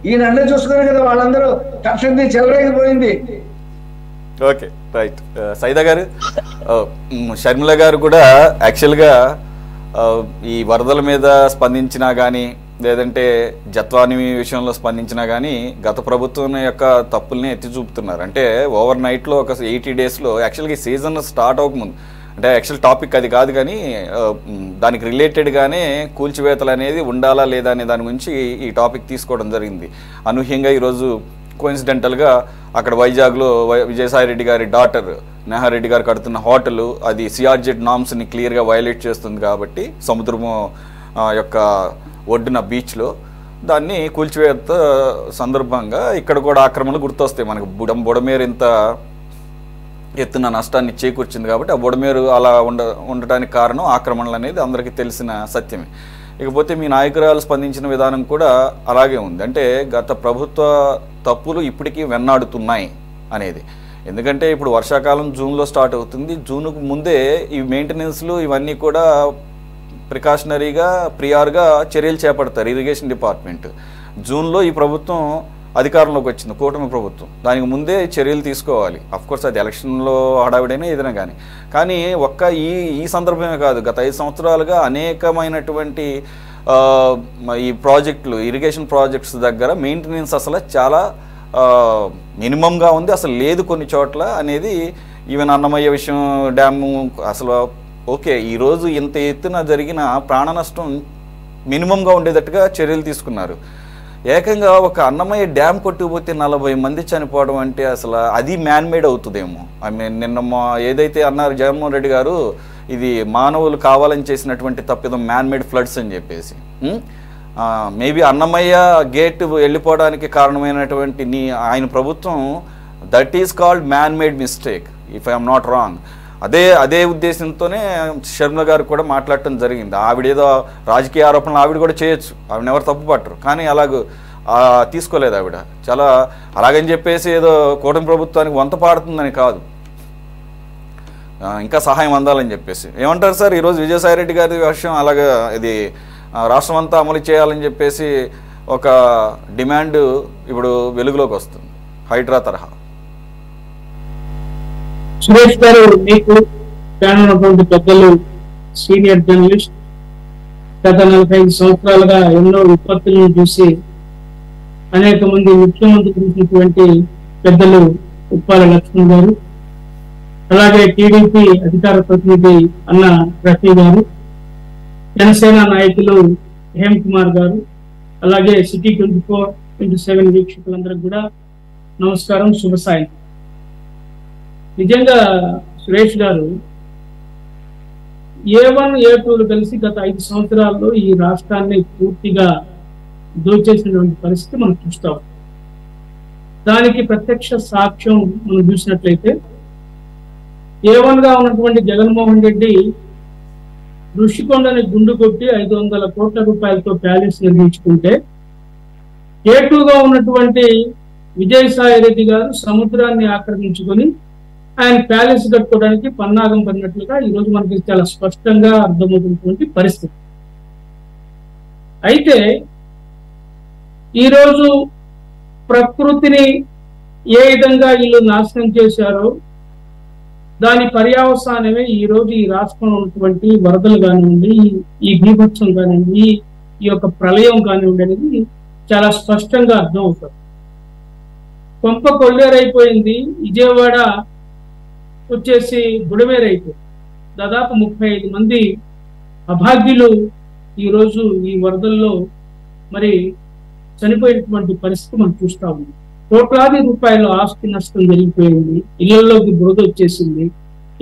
ఈయన అన్నీ చూసుకున్నారు కదా. వాళ్ళందరూ కక్షంది చెలరేగిపోయింది. Okay, right. సైదా గారు, షర్మిల గారు కూడా యాక్చువల్గా ఈ వరదల మీద స్పందించినా కానీ, లేదంటే జత్వాని విషయంలో స్పందించినా కానీ గత ప్రభుత్వం యొక్క తప్పుల్ని ఎత్తి చూపుతున్నారు. అంటే ఓవర్ నైట్లో ఒక 80 డేస్లో యాక్చువల్గా ఈ సీజన్ స్టార్ట్ అవ్వకముందు, అంటే యాక్చువల్ టాపిక్ అది కాదు కానీ దానికి రిలేటెడ్గానే కూల్చివేతలు అనేది ఉండాలా లేదా అనే దాని గురించి ఈ టాపిక్ తీసుకోవడం జరిగింది. అనూహ్యంగా ఈరోజు కోయిన్సిడెంటల్గా అక్కడ వైజాగ్లో విజయసాయి రెడ్డి గారి డాటర్ నెహారెడ్డి గారు కడుతున్న హోటల్ అది సిఆర్జెడ్ నామ్స్ని క్లియర్గా వైలేట్ చేస్తుంది కాబట్టి సముద్రము యొక్క ఒడ్డున బీచ్లో దాన్ని కూల్చివేత సందర్భంగా ఇక్కడ కూడా ఆక్రమణలు గుర్తొస్తాయి మనకు. బుడమేరు ఇంత ఎత్తున నష్టాన్ని చేకూర్చింది కాబట్టి ఆ బుడమేరు అలా ఉండటానికి కారణం ఆక్రమణలు అనేది అందరికీ తెలిసిన సత్యమే. ఇకపోతే మీ నాయకురాలు స్పందించిన విధానం కూడా అలాగే ఉంది. అంటే గత ప్రభుత్వ తప్పులు ఇప్పటికీ వెన్నాడుతున్నాయి అనేది. ఎందుకంటే ఇప్పుడు వర్షాకాలం జూన్లో స్టార్ట్ అవుతుంది. జూన్కు ముందే ఈ మెయింటెనెన్స్లు ఇవన్నీ కూడా ప్రికాషనరీగా ప్రియార్గా చర్యలు చేపడతారు ఇరిగేషన్ డిపార్ట్మెంట్. జూన్లో ఈ ప్రభుత్వం అధికారంలోకి వచ్చింది, కూటమి ప్రభుత్వం. దానికి ముందే చర్యలు తీసుకోవాలి. అఫ్కోర్స్ అది ఎలక్షన్లో హడావిడైనా ఏదైనా కానీ ఒక్క ఈ సందర్భమే కాదు, గత 5 సంవత్సరాలుగా అనేకమైనటువంటి ఈ ప్రాజెక్టులు ఇరిగేషన్ ప్రాజెక్ట్స్ దగ్గర మెయింటెనెన్స్ అసలు చాలా మినిమంగా ఉంది, అసలు లేదు కొన్ని చోట్ల అనేది. ఈవెన్ అన్నమయ్య విషయం డ్యాము అసలు ఓకే, ఈరోజు ఇంత ఎత్తున జరిగిన ప్రాణ నష్టం మినిమంగా ఉండేటట్టుగా చర్యలు తీసుకున్నారు. ఏకంగా ఒక అన్నమయ్య డ్యామ్ కొట్టుకుపోతే 40 మంది చనిపోవడం అంటే అసలు అది మ్యాన్మేడ్ అవుతుందేమో. ఐ మీన్ నిన్న ఏదైతే అన్నారు జగన్మోహన్ రెడ్డి గారు, ఇది మానవులు కావాలని చేసినటువంటి తప్పిదం మ్యాన్మేడ్ ఫ్లడ్స్ అని చెప్పేసి. మేబీ అన్నమయ్య గేట్ వెళ్ళిపోవడానికి కారణమైనటువంటి ఆయన ప్రభుత్వం that is called man-made mistake if I'm not wrong. అదే ఉద్దేశంతోనే షర్మిల గారు కూడా మాట్లాడటం జరిగింది. ఆవిడేదో రాజకీయ ఆరోపణలు ఆవిడ కూడా చేయొచ్చు, ఆవిడని ఎవరు తప్పు పట్టరు, కానీ అలాగూ తీసుకోలేదు ఆవిడ. చాలా అలాగని చెప్పేసి ఏదో కూటమి ప్రభుత్వానికి వంత పాడుతుందని కాదు, ఇంకా సహాయం అందాలని చెప్పేసి. ఏమంటారు సార్ ఈరోజు విజయసాయి రెడ్డి గారి విషయం? అలాగా ఇది రాష్ట్రం అంతా అమలు చేయాలని చెప్పేసి ఒక డిమాండ్ ఇప్పుడు వెలుగులోకి వస్తుంది హైడ్రా తరహా. సురేష్ గారు, మీకు ఉన్నటువంటి పెద్దలు, సీనియర్ జర్నలిస్ట్, గత 45 సంవత్సరాలుగా ఎన్నో విపత్తులను చూసి అనేక మంది ముఖ్యమంత్రులు చూసినటువంటి పెద్దలు ఉప్పాల లక్ష్మణ్ గారు, అలాగే టీడీపీ అధికార ప్రతినిధి అన్న రఫీ గారు, జనసేన నాయకులు హేమ్ కుమార్ గారు, అలాగే సిటీ 24/7 వీక్షకులందరికీ కూడా నమస్కారం, శుభ సాయం. నిజంగా సురేష్ గారు, A1, A2లు కలిసి గత 5 సంవత్సరాల్లో ఈ రాష్ట్రాన్ని పూర్తిగా దోచేసినటువంటి పరిస్థితి మనం చూస్తాం. దానికి ప్రత్యక్ష సాక్ష్యం మనం చూసినట్లయితే A1గా ఉన్నటువంటి జగన్మోహన్ రెడ్డి ఋషికొండని గుండు కొట్టి 500 కోట్ల రూపాయలతో ప్యాలెస్ నిర్మించుకుంటే, A2గా ఉన్నటువంటి విజయసాయి రెడ్డి గారు సముద్రాన్ని ఆక్రమించుకొని ఆయన ప్యాలెస్ కట్టుకోవడానికి పన్నాగం పడినట్లుగా ఈరోజు మనకి చాలా స్పష్టంగా అర్థమవుతున్నటువంటి పరిస్థితి. అయితే ఈరోజు ప్రకృతిని ఏ విధంగా వీళ్ళు నాశనం చేశారో దాని పర్యవసానమే ఈ రోజు ఈ రాష్ట్రంలో ఉన్నటువంటి వరదలు కానివ్వండి, ఈ బీభత్సం కానివ్వండి, ఈ యొక్క ప్రళయం కానివ్వండి అనేది చాలా స్పష్టంగా అర్థం అవుతుంది. కొంప కొల్లేరైపోయింది, విజయవాడ వచ్చేసి బుడమేరైపోయింది. దాదాపు 35 మంది అభాగ్యులు ఈరోజు ఈ వరదల్లో మరి చనిపోయినటువంటి పరిస్థితి మనం చూస్తా ఉన్నాం. కోట్లాది రూపాయల ఆస్తి నష్టం జరిగిపోయింది, ఇళ్లలోకి బురద వచ్చేసింది,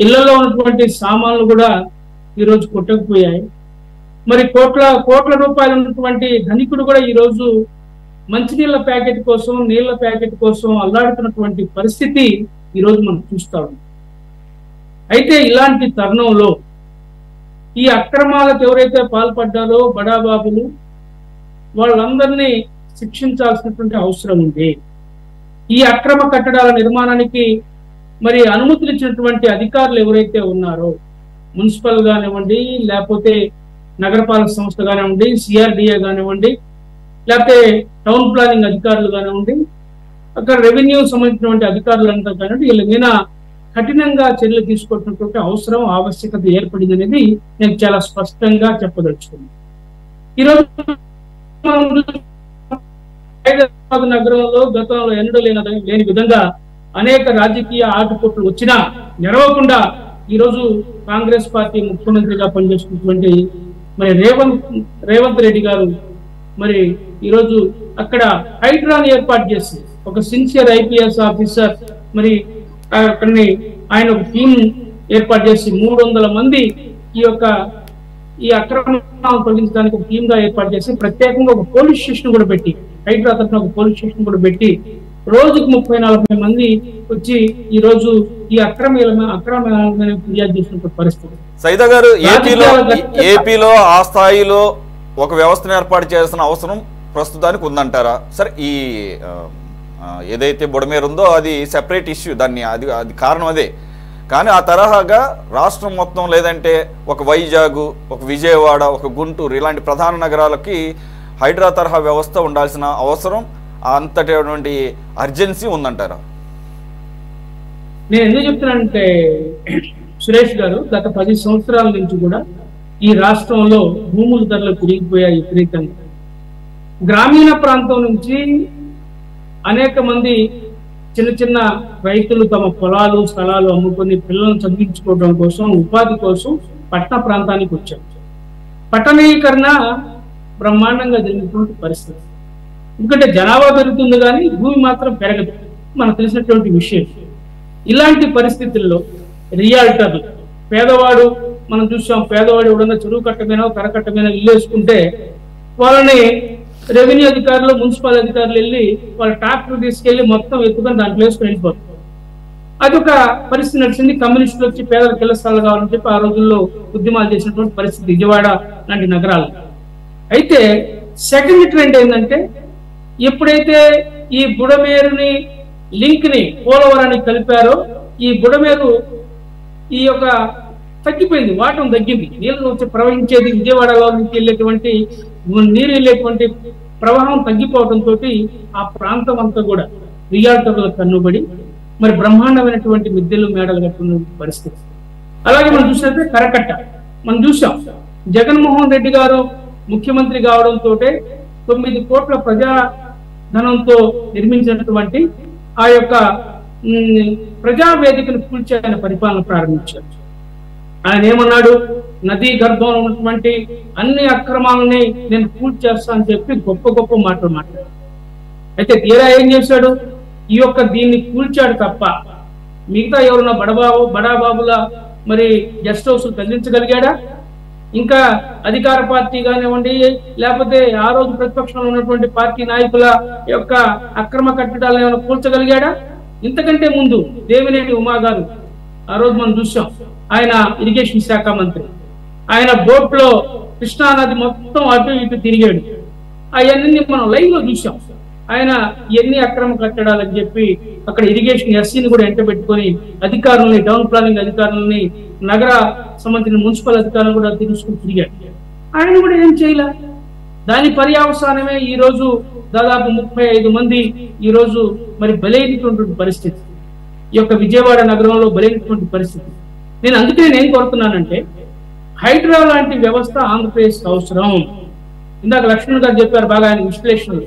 ఇళ్లలో ఉన్నటువంటి సామాన్లు కూడా ఈరోజు కొట్టకపోయాయి. మరి కోట్ల రూపాయలు ఉన్నటువంటి ధనికుడు కూడా ఈరోజు మంచినీళ్ళ ప్యాకెట్ కోసం, నీళ్ల ప్యాకెట్ కోసం అల్లాడుతున్నటువంటి పరిస్థితి ఈరోజు మనం చూస్తా ఉన్నాం. అయితే ఇలాంటి తరుణంలో ఈ అక్రమాలకు ఎవరైతే పాల్పడ్డారో బడాబాబులు, వాళ్ళందరినీ శిక్షించాల్సినటువంటి అవసరం ఉంది. ఈ అక్రమ కట్టడాల నిర్మాణానికి మరి అనుమతులు ఇచ్చినటువంటి అధికారులు ఎవరైతే ఉన్నారో, మున్సిపల్ కానివ్వండి, లేకపోతే నగరపాలక సంస్థ కానివ్వండి, సిఆర్డిఏ కానివ్వండి, లేకపోతే టౌన్ ప్లానింగ్ అధికారులు కానివ్వండి, అక్కడ రెవెన్యూ సంబంధించినటువంటి అధికారులంతా కానివ్వండి, వీళ్ళ మీద కఠినంగా చర్యలు తీసుకోవాల్సినటువంటి అవసరం, ఆవశ్యకత ఏర్పడింది అనేది నేను చాలా స్పష్టంగా చెప్పదలుచుకున్నాను. ఈరోజు హైదరాబాద్ నగరంలో గతంలో ఎన్నడూ లేని విధంగా అనేక రాజకీయ ఆటుపోట్లు వచ్చినా నెరవకుండా ఈరోజు కాంగ్రెస్ పార్టీ ముఖ్యమంత్రిగా పనిచేస్తున్నటువంటి మరి రేవంత్ రెడ్డి గారు మరి ఈరోజు అక్కడ హైడ్రాని ఏర్పాటు చేసి ఒక సిన్సియర్ ఐపీఎస్ ఆఫీసర్ మరి అక్కడిని ఆయన ఒక టీం ఏర్పాటు చేసి 300 మంది ఈ అక్రమాలను తొలగించడానికి ఒక టీమ్ గా ఏర్పాటు చేసి ప్రత్యేకంగా ఒక పోలీస్ స్టేషన్ కూడా పెట్టి, హైడ్రా తరఫున ఒక పోలీస్ స్టేషన్ కూడా పెట్టి రోజుకు 30-40 మంది వచ్చి ఈ రోజు ఈ అక్రమాలను ఫిర్యాదు చేసినటువంటి పరిస్థితి. సైదా గారు, ఏపీలో ఆ స్థాయిలో ఒక వ్యవస్థను ఏర్పాటు చేయాల్సిన అవసరం ప్రస్తుతానికి ఉందంటారా? సరే, ఈ ఏదైతే బుడమేరు ఉందో అది సెపరేట్ ఇష్యూ, దాన్ని అది కారణం అదే. కానీ ఆ తరహాగా రాష్ట్రం మొత్తం, లేదంటే ఒక వైజాగ్, ఒక విజయవాడ, ఒక గుంటూరు ఇలాంటి ప్రధాన నగరాలకి హైడ్రా తరహా వ్యవస్థ ఉండాల్సిన అవసరం, అంతటి అర్జెన్సీ ఉందంటారా? నేను ఎందుకు చెప్తున్నానంటే సురేష్ గారు, గత 10 సంవత్సరాల నుంచి కూడా ఈ రాష్ట్రంలో భూముల ధరలు పెరిగిపోయాయి విపరీతంగా. గ్రామీణ ప్రాంతం నుంచి అనేక మంది చిన్న రైతులు తమ పొలాలు స్థలాలు అమ్ముకొని పిల్లలను చదివించుకోవడం కోసం, ఉపాధి కోసం పట్టణ ప్రాంతానికి వచ్చారు. పట్టణీకరణ బ్రహ్మాండంగా జరిగినటువంటి పరిస్థితి. ఎందుకంటే జనాభా పెరుగుతుంది కానీ భూమి మాత్రం పెరగదు, మనకు తెలిసినటువంటి విషయం. ఇలాంటి పరిస్థితుల్లో రియాల్టర్లు, పేదవాడు మనం చూసాం, పేదవాడు ఎవడన్నా చెరువు కట్టమైనా కరకట్టమైనా ఇల్లు వేసుకుంటే వాళ్ళని రెవెన్యూ అధికారులు, మున్సిపల్ అధికారులు వెళ్ళి వాళ్ళ ట్రాక్టర్ తీసుకెళ్లి మొత్తం ఎత్తుకొని దాంట్లో వేసుకొని వెళ్ళిపోతారు. అదొక పరిస్థితి నడిచింది. కమ్యూనిస్టులు వచ్చి పేదలకు ఇళ్ల స్థలాలు కావాలని చెప్పి ఆ రోజుల్లో ఉద్యమాలు చేసినటువంటి పరిస్థితి విజయవాడ లాంటి నగరాలు. అయితే సెకండ్ ట్రెండ్ ఏంటంటే, ఎప్పుడైతే ఈ బుడమేరుని లింక్ ని పోలవరానికి కలిపారో, ఈ బుడమేరు ఈ యొక్క తగ్గిపోయింది, వాటం తగ్గింది. నీళ్ళు వచ్చి ప్రవహించేది విజయవాడలో నుంచి వెళ్ళేటువంటి నీరు వెళ్ళేటువంటి ప్రవాహం తగ్గిపోవడంతో ఆ ప్రాంతం అంతా కూడా రియాల్టర్లకు కన్నుబడి మరి బ్రహ్మాండమైనటువంటి మిద్దెలు మేడలు కట్టున్న పరిస్థితి. అలాగే మనం చూసినట్టే కరకట్ట మనం చూసాం. జగన్మోహన్ రెడ్డి గారు ముఖ్యమంత్రి కావడంతో 9 కోట్ల ప్రజాధనంతో నిర్మించినటువంటి ఆ యొక్క ప్రజావేదికను కూల్చి ఆయన పరిపాలన ప్రారంభించారు. ఆయన ఏమన్నాడు, నదీ గర్భంలో ఉన్నటువంటి అన్ని అక్రమాలని నేను పూర్తి చేస్తా అని చెప్పి గొప్ప మాటలు మాట్లాడాడు. అయితే తీరా ఏం చేశాడు, దీన్ని కూల్చాడు తప్ప మిగతా ఎవరున్నా బడాబాబుల మరి గెస్ట్ హౌస్ కదిలించగలిగాడా? ఇంకా అధికార పార్టీ కానివ్వండి, లేకపోతే ఆ రోజు ప్రతిపక్షంలో ఉన్నటువంటి పార్టీ నాయకుల యొక్క అక్రమ కట్టడాలను ఏమైనా కూల్చగలిగాడా? ఇంతకంటే ముందు దేవినేని ఉమా గారు, ఆ రోజు మనం చూసాం, ఆయన ఇరిగేషన్ శాఖ మంత్రి, ఆయన బోట్ లో కృష్ణానది మొత్తం అటు ఇటు తిరిగాడు. అవన్నీ మనం లైవ్ లో చూసాం. ఆయన ఎన్ని అక్రమ కట్టడాలని చెప్పి అక్కడ ఇరిగేషన్ ఎస్సీని కూడా ఎంట పెట్టుకొని అధికారులని, టౌన్ ప్లానింగ్ అధికారులని, నగర సంబంధించిన మున్సిపల్ అధికారులను కూడా తీసుకుని తిరిగాడు. ఆయన కూడా ఏం చేయలే. దాని పర్యవసానమే ఈ రోజు దాదాపు 35 మంది ఈ రోజు మరి బలైనటువంటి పరిస్థితి, ఈ యొక్క విజయవాడ నగరంలో బలైనటువంటి పరిస్థితి. నేను అందుకే నేను కోరుతున్నానంటే హైడ్రా లాంటి వ్యవస్థ ఆంధ్రప్రదేశ్ అవసరం. ఇందాక లక్ష్మణ్ గారు చెప్పారు బాగా ఆయన విశ్లేషణలు.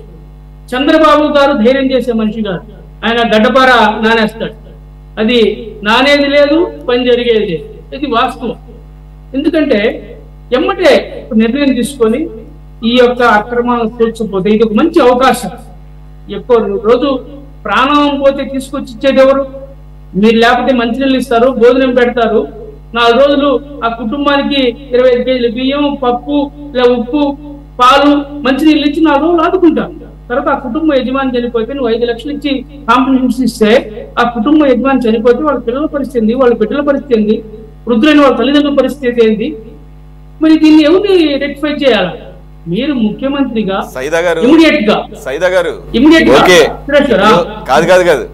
చంద్రబాబు గారు ధైర్యం చేసే మనిషి గారు, ఆయన గడ్డపార నానేస్తాడు, అది నానేది లేదు, పని జరిగేది లేదు, ఇది వాస్తవం. ఎందుకంటే ఎమ్మటే నిర్ణయం తీసుకొని ఈ యొక్క అక్రమాలను కూర్చోపోతే ఇది ఒక మంచి అవకాశం. ఎక్కువ రోజు ప్రాణం పోతే తీసుకొచ్చి ఇచ్చేది ఎవరు? మీరు లేకపోతే మంచినీళ్ళు ఇస్తారు, భోజనం పెడతారు, 4 రోజులు ఆ కుటుంబానికి 25 కేజీల బియ్యం, పప్పు, ఉప్పు, పాలు, మంచినీళ్ళు ఇచ్చి 4 రోజులు ఆదుకుంటారు. తర్వాత ఆ కుటుంబ యజమాని చనిపోతే నువ్వు 5 లక్షలు ఇచ్చి కాంపెన్సేషన్ ఇస్తే ఆ కుటుంబ యజమాని చనిపోతే వాళ్ళ పిల్లల పరిస్థితి ఏంది, వాళ్ళ బిడ్డల పరిస్థితి ఏంది, వృద్ధులైన వాళ్ళ తల్లిదండ్రుల పరిస్థితి ఏంది? మరి దీన్ని ఎవరిని రెక్టిఫై చేయాలి? మీరు ముఖ్యమంత్రిగా కాదు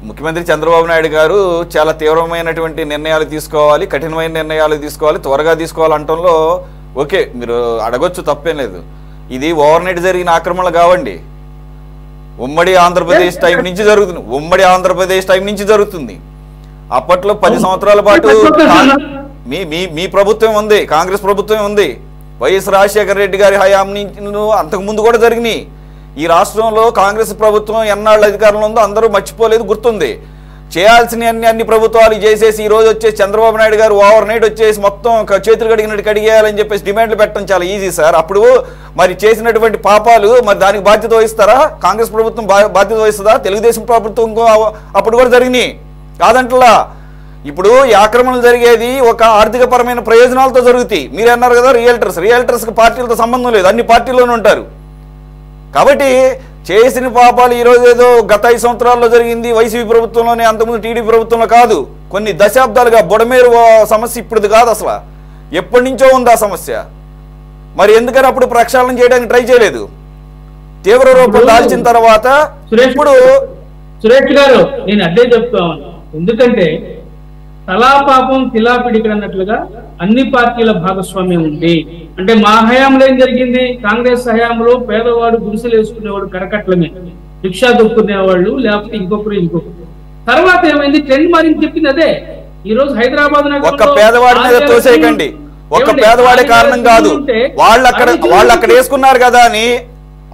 ముఖ్యమంత్రి చంద్రబాబు నాయుడు గారు చాలా తీవ్రమైనటువంటి నిర్ణయాలు తీసుకోవాలి, కఠినమైన నిర్ణయాలు తీసుకోవాలి, త్వరగా తీసుకోవాలంటంలో ఓకే, మీరు అడగొచ్చు, తప్పేం లేదు. ఇది ఓవర్ నైట్ జరిగిన ఆక్రమణలు కావండి, ఉమ్మడి ఆంధ్రప్రదేశ్ టైం నుంచి జరుగుతుంది, ఉమ్మడి ఆంధ్రప్రదేశ్ టైం నుంచి జరుగుతుంది. అప్పట్లో 10 సంవత్సరాల పాటు మీ ప్రభుత్వం ఉంది, కాంగ్రెస్ ప్రభుత్వం ఉంది. వైఎస్ రాజశేఖర రెడ్డి గారి హయాం నుంచి అంతకు ముందు కూడా జరిగినాయి. ఈ రాష్ట్రంలో కాంగ్రెస్ ప్రభుత్వం ఎన్నాళ్ళు అధికారంలో ఉందో అందరూ మర్చిపోలేదు, గుర్తుంది. చేయాల్సిన అన్ని ప్రభుత్వాలు చేసేసి ఈ రోజు వచ్చేసి చంద్రబాబు నాయుడు గారు ఓవర్ నైట్ వచ్చేసి మొత్తం చేతులు కడిగినట్టు కడిగేయాలని చెప్పేసి డిమాండ్లు పెట్టడం చాలా ఈజీ సార్. అప్పుడు మరి చేసినటువంటి పాపాలు మరి దానికి బాధ్యత వహిస్తారా? కాంగ్రెస్ ప్రభుత్వం బాధ్యత వహిస్తుందా? తెలుగుదేశం ప్రభుత్వం అప్పుడు కూడా జరిగినాయి కాదంటలా. ఇప్పుడు ఈ ఆక్రమణలు జరిగేది ఒక ఆర్థిక పరమైన ప్రయోజనాలతో జరుగుతాయి. మీరు అన్నారు కదా రియల్టర్స్కి పార్టీలతో సంబంధం లేదు, అన్ని పార్టీల్లోనే ఉంటారు. కాబట్టి చేసిన పాపాలు ఈరోజు ఏదో గత 5 సంవత్సరాల్లో జరిగింది వైసీపీ ప్రభుత్వంలోనే, అంతకుముందు టీడీపీ ప్రభుత్వంలో కాదు, కొన్ని దశాబ్దాలుగా బొడమేరు సమస్య ఇప్పుడుది కాదు, అసలు ఎప్పటి నుంచో ఉంది ఆ సమస్య. మరి ఎందుకని అప్పుడు ప్రక్షాళన చేయడానికి ట్రై చేయలేదు? తీవ్ర రూపం దాల్చిన తర్వాత ఇప్పుడు సురేష్ గారు నేను అదే చెప్తాను. ఎందుకంటే తలాపాపం తిలాపిడికడు అన్నట్లుగా అన్ని పార్టీల భాగస్వామ్యం ఉంది. అంటే మా హయాంలో ఏం జరిగింది? కాంగ్రెస్ హయాంలో పేదవాడు గుడిసెలు వేసుకునేవాడు కరకట్లమే, రిక్షా దొక్కునేవాళ్ళు, లేకపోతే ఇంకొకరు. తర్వాత ఏమైంది? ట్రెండ్ మారింది చెప్పింది అదే. ఈ రోజు హైదరాబాద్ ఒక్క పేదవాడి మీద తోసేయకండి, ఒక్క పేదవాడే కారణం కాదు, వాళ్ళు అక్కడ వేసుకున్నారు కదా అని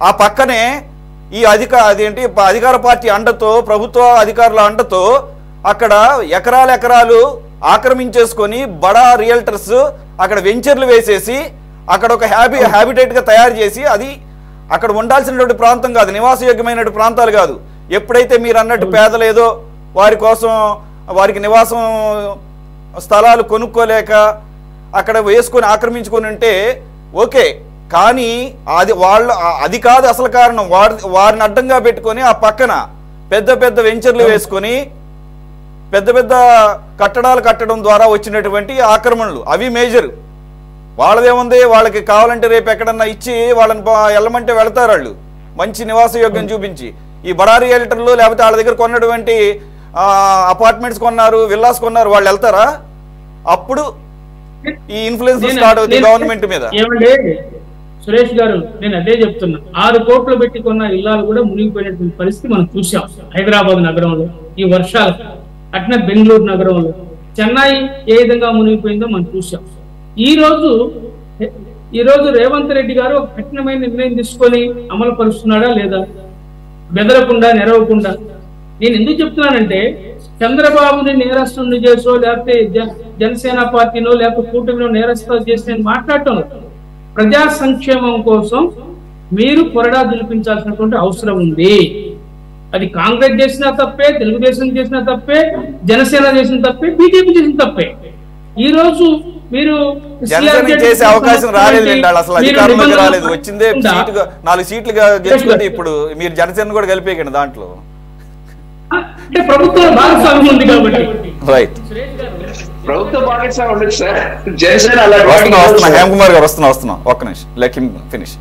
ఆ పక్కనే ఈ అధికార పార్టీ అండతో, ప్రభుత్వ అధికారుల అండతో అక్కడ ఎకరాలు ఆక్రమించేసుకొని బడా రియల్టర్స్ అక్కడ వెంచర్లు వేసేసి అక్కడ ఒక హ్యాబిటేట్ గా తయారు చేసి, అది అక్కడ ఉండాల్సినటువంటి ప్రాంతం కాదు, నివాసయోగ్యమైనటువంటి ప్రాంతాలు కాదు. ఎప్పుడైతే మీరు అన్నట్టు పేదలు ఏదో వారికి నివాసం స్థలాలు కొనుక్కోలేక అక్కడ వేసుకొని ఆక్రమించుకొని ఉంటే ఓకే, కానీ అది కాదు అసలు కారణం. వారిని అడ్డంగా పెట్టుకొని ఆ పక్కన పెద్ద వెంచర్లు వేసుకొని పెద్ద కట్టడాలు కట్టడం ద్వారా వచ్చినటువంటి ఆక్రమణలు అవి మేజర్. వాళ్ళదేముంది, వాళ్ళకి కావాలంటే రేపు ఎక్కడన్నా ఇచ్చి వాళ్ళని వెళ్ళమంటే వెళతారు వాళ్ళు, మంచి నివాస యోగ్యం చూపించి. ఈ బడా రియల్టర్లు లేకపోతే వాళ్ళ దగ్గర కొన్నటువంటి అపార్ట్మెంట్స్ కొన్నారు, విల్లాస్ కొన్నారు, వాళ్ళు వెళ్తారా? అప్పుడు ఈ ఇన్ఫ్లుయెన్స్ స్టార్ట్ అవుతుంది గవర్నమెంట్ మీద. సురేష్ గారు నేను అదే చెప్తున్నా, 6 కోట్లు పెట్టి కొన్న ఇల్లాలు కూడా మునిగిపోయినటువంటి పరిస్థితి మనం చూసాం హైదరాబాద్ నగరంలో ఈ వర్షాలు. అట్నే బెంగళూరు నగరంలో, చెన్నై ఏ విధంగా మునిగిపోయిందో మనం చూసాం. ఈ రోజు రేవంత్ రెడ్డి గారు ఒక కఠినమైన నిర్ణయం తీసుకొని అమలు పరుస్తున్నాడా లేదా? బెదరకుండా నెరవకుండా. నేను ఎందుకు చెప్తున్నానంటే చంద్రబాబుని నేరస్తుని చేసో లేకపోతే జనసేన పార్టీనో లేకపోతే కూటమిలో నేరస్తులు చేసి నేను మాట్లాడటం, ప్రజా సంక్షేమం కోసం మీరు కొరడా దులిపించాల్సినటువంటి అవసరం ఉంది. అది కాంగ్రెస్ చేసిన తప్పే, తెలుగుదేశం చేసిన తప్పే, జనసేన చేసిన తప్పే, బీజేపీ చేసిన తప్పే. ఈ రోజు మీరు చేసే అవకాశం రాలేదు, అసలు అధికారంలోకి రాలేదు, వచ్చిందే 4 సీట్లుగా గెలుచుకుంటే ఇప్పుడు మీరు జనసేన కూడా కలిపేయండి దాంట్లో. అంటే ప్రభుత్వం భాగస్వామ్యం ఉంది కాబట్టి రైట్. ప్రభుత్వ భాగస్వామ్యం ఉండదు సార్. జనసేన హేమ్ కుమార్ గారు వస్తున్నా ఒక్క నిమిషం, లెట్ హిమ్ ఫినిష్.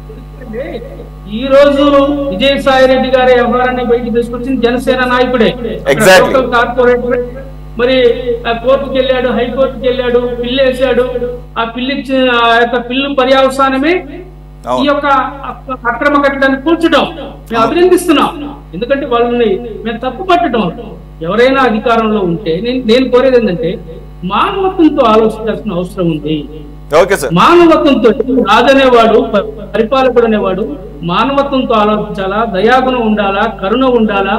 ఈ రోజు విజయసాయి రెడ్డి గారి వ్యవహారాన్ని బయటకు తీసుకొచ్చింది జనసేన నాయకుడే. కార్పొరేటర్ మరి కోర్టుకు వెళ్ళాడు, హైకోర్టుకు వెళ్ళాడు, పిల్లు వేసాడు. ఆ పిల్లు ఇచ్చిన ఆ యొక్క పిల్లు పర్యవసానమే ఈ యొక్క అక్రమ కట్టడాన్ని కూల్చడం మేము అభినందిస్తున్నాం. ఎందుకంటే వాళ్ళని మేము తప్పు పట్టడం. ఎవరైనా అధికారంలో ఉంటే నేను కోరేది ఏంటంటే మానవత్వంతో ఆలోచించాల్సిన అవసరం ఉంది. మానవత్వంతో రాజనేవాడు పరిపాలకుడు అనేవాడు మానవత్వంతో ఆలోచించాలా, దయాగుణం ఉండాలా, కరుణ ఉండాలా.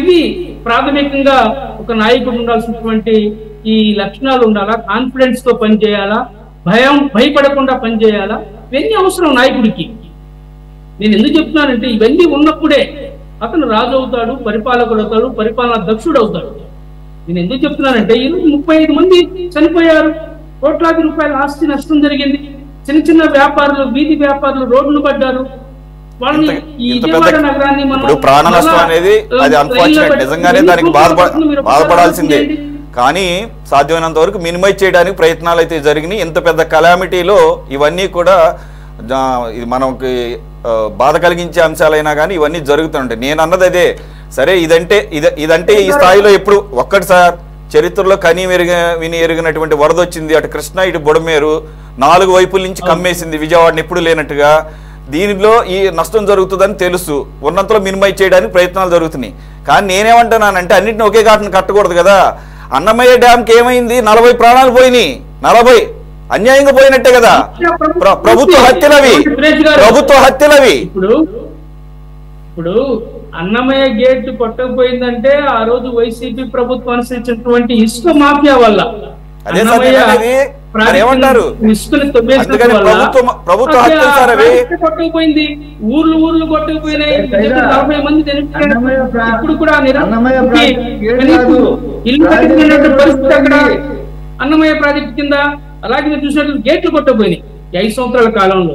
ఇవి ప్రాథమికంగా ఒక నాయకుడు ఉండాల్సినటువంటి ఈ లక్షణాలు ఉండాలా. కాన్ఫిడెన్స్ తో పనిచేయాలా, భయపడకుండా పనిచేయాలా. ఇవన్నీ అవసరం నాయకుడికి. నేను ఎందుకు చెప్తున్నానంటే ఇవన్నీ ఉన్నప్పుడే అతను రాజు అవుతాడు, పరిపాలకుడు అవుతాడు, పరిపాలనా దక్షుడు అవుతాడు. నేను ఎందుకు చెప్తున్నానంటే ఈరోజు 35 మంది చనిపోయారు, కోట్లాది రూపాయల ఆస్తి నష్టం జరిగింది. చిన్న చిన్న వ్యాపారులు, వీధి వ్యాపారులు రోడ్లు పడ్డారు. వాళ్ళని ఈ విజయవాడ నగరాన్ని ప్రాణ నష్టం అనేది అది అన్ఫార్చునేట్, నిజంగానే దానికి బాధపడాల్సిందే. కానీ సాధ్యమైనంత వరకు మినిమైజ్ చేయడానికి ప్రయత్నాలు అయితే జరిగినాయి. ఇంత పెద్ద కలామిటీలో ఇవన్నీ కూడా మనకి బాధ కలిగించే అంశాలైనా కానీ ఇవన్నీ జరుగుతుంటాయి. నేను అన్నది అదే. సరే, ఇదంటే ఈ స్థాయిలో ఎప్పుడు ఒక్కటి సార్ చరిత్రలో విని ఎరిగినటువంటి వరద వచ్చింది. అటు కృష్ణ, ఇటు బుడమేరు 4 వైపుల నుంచి కమ్మేసింది విజయవాడని ఎప్పుడు లేనట్టుగా. దీనిలో ఈ నష్టం జరుగుతుందని తెలుసు, ఉన్నంతలో మినిమైజ్ చేయడానికి ప్రయత్నాలు జరుగుతున్నాయి. కానీ నేనేమంటున్నానంటే అన్నింటిని ఒకే ఘాటును కట్టకూడదు కదా. అన్నమయ్య డ్యామ్కి ఏమైంది? 40 ప్రాణాలు పోయినాయి. 40 అన్యాయంగా పోయినట్టే కదా. ప్రభుత్వ హత్యలవి. ఇప్పుడు అన్నమయ్య గేట్ కొట్టకపోయిందంటే ఆ రోజు వైసీపీ ప్రభుత్వం అనుసరించినటువంటి ఇసుక మాఫియా వల్ల. ఏమంటారు? ప్రభుత్వ కొట్టకపోయింది, ఊర్లు కొట్టకపోయినాయి. 40 మంది ఇప్పుడు కూడా ఇల్లు కట్టినటువంటి పరిస్థితి అక్కడ అన్నమయ్య ప్రాజెక్టు కింద. అలాగే మీరు చూసినట్టు గేట్లు కొట్టకపోయినాయి. 5 సంవత్సరాల కాలంలో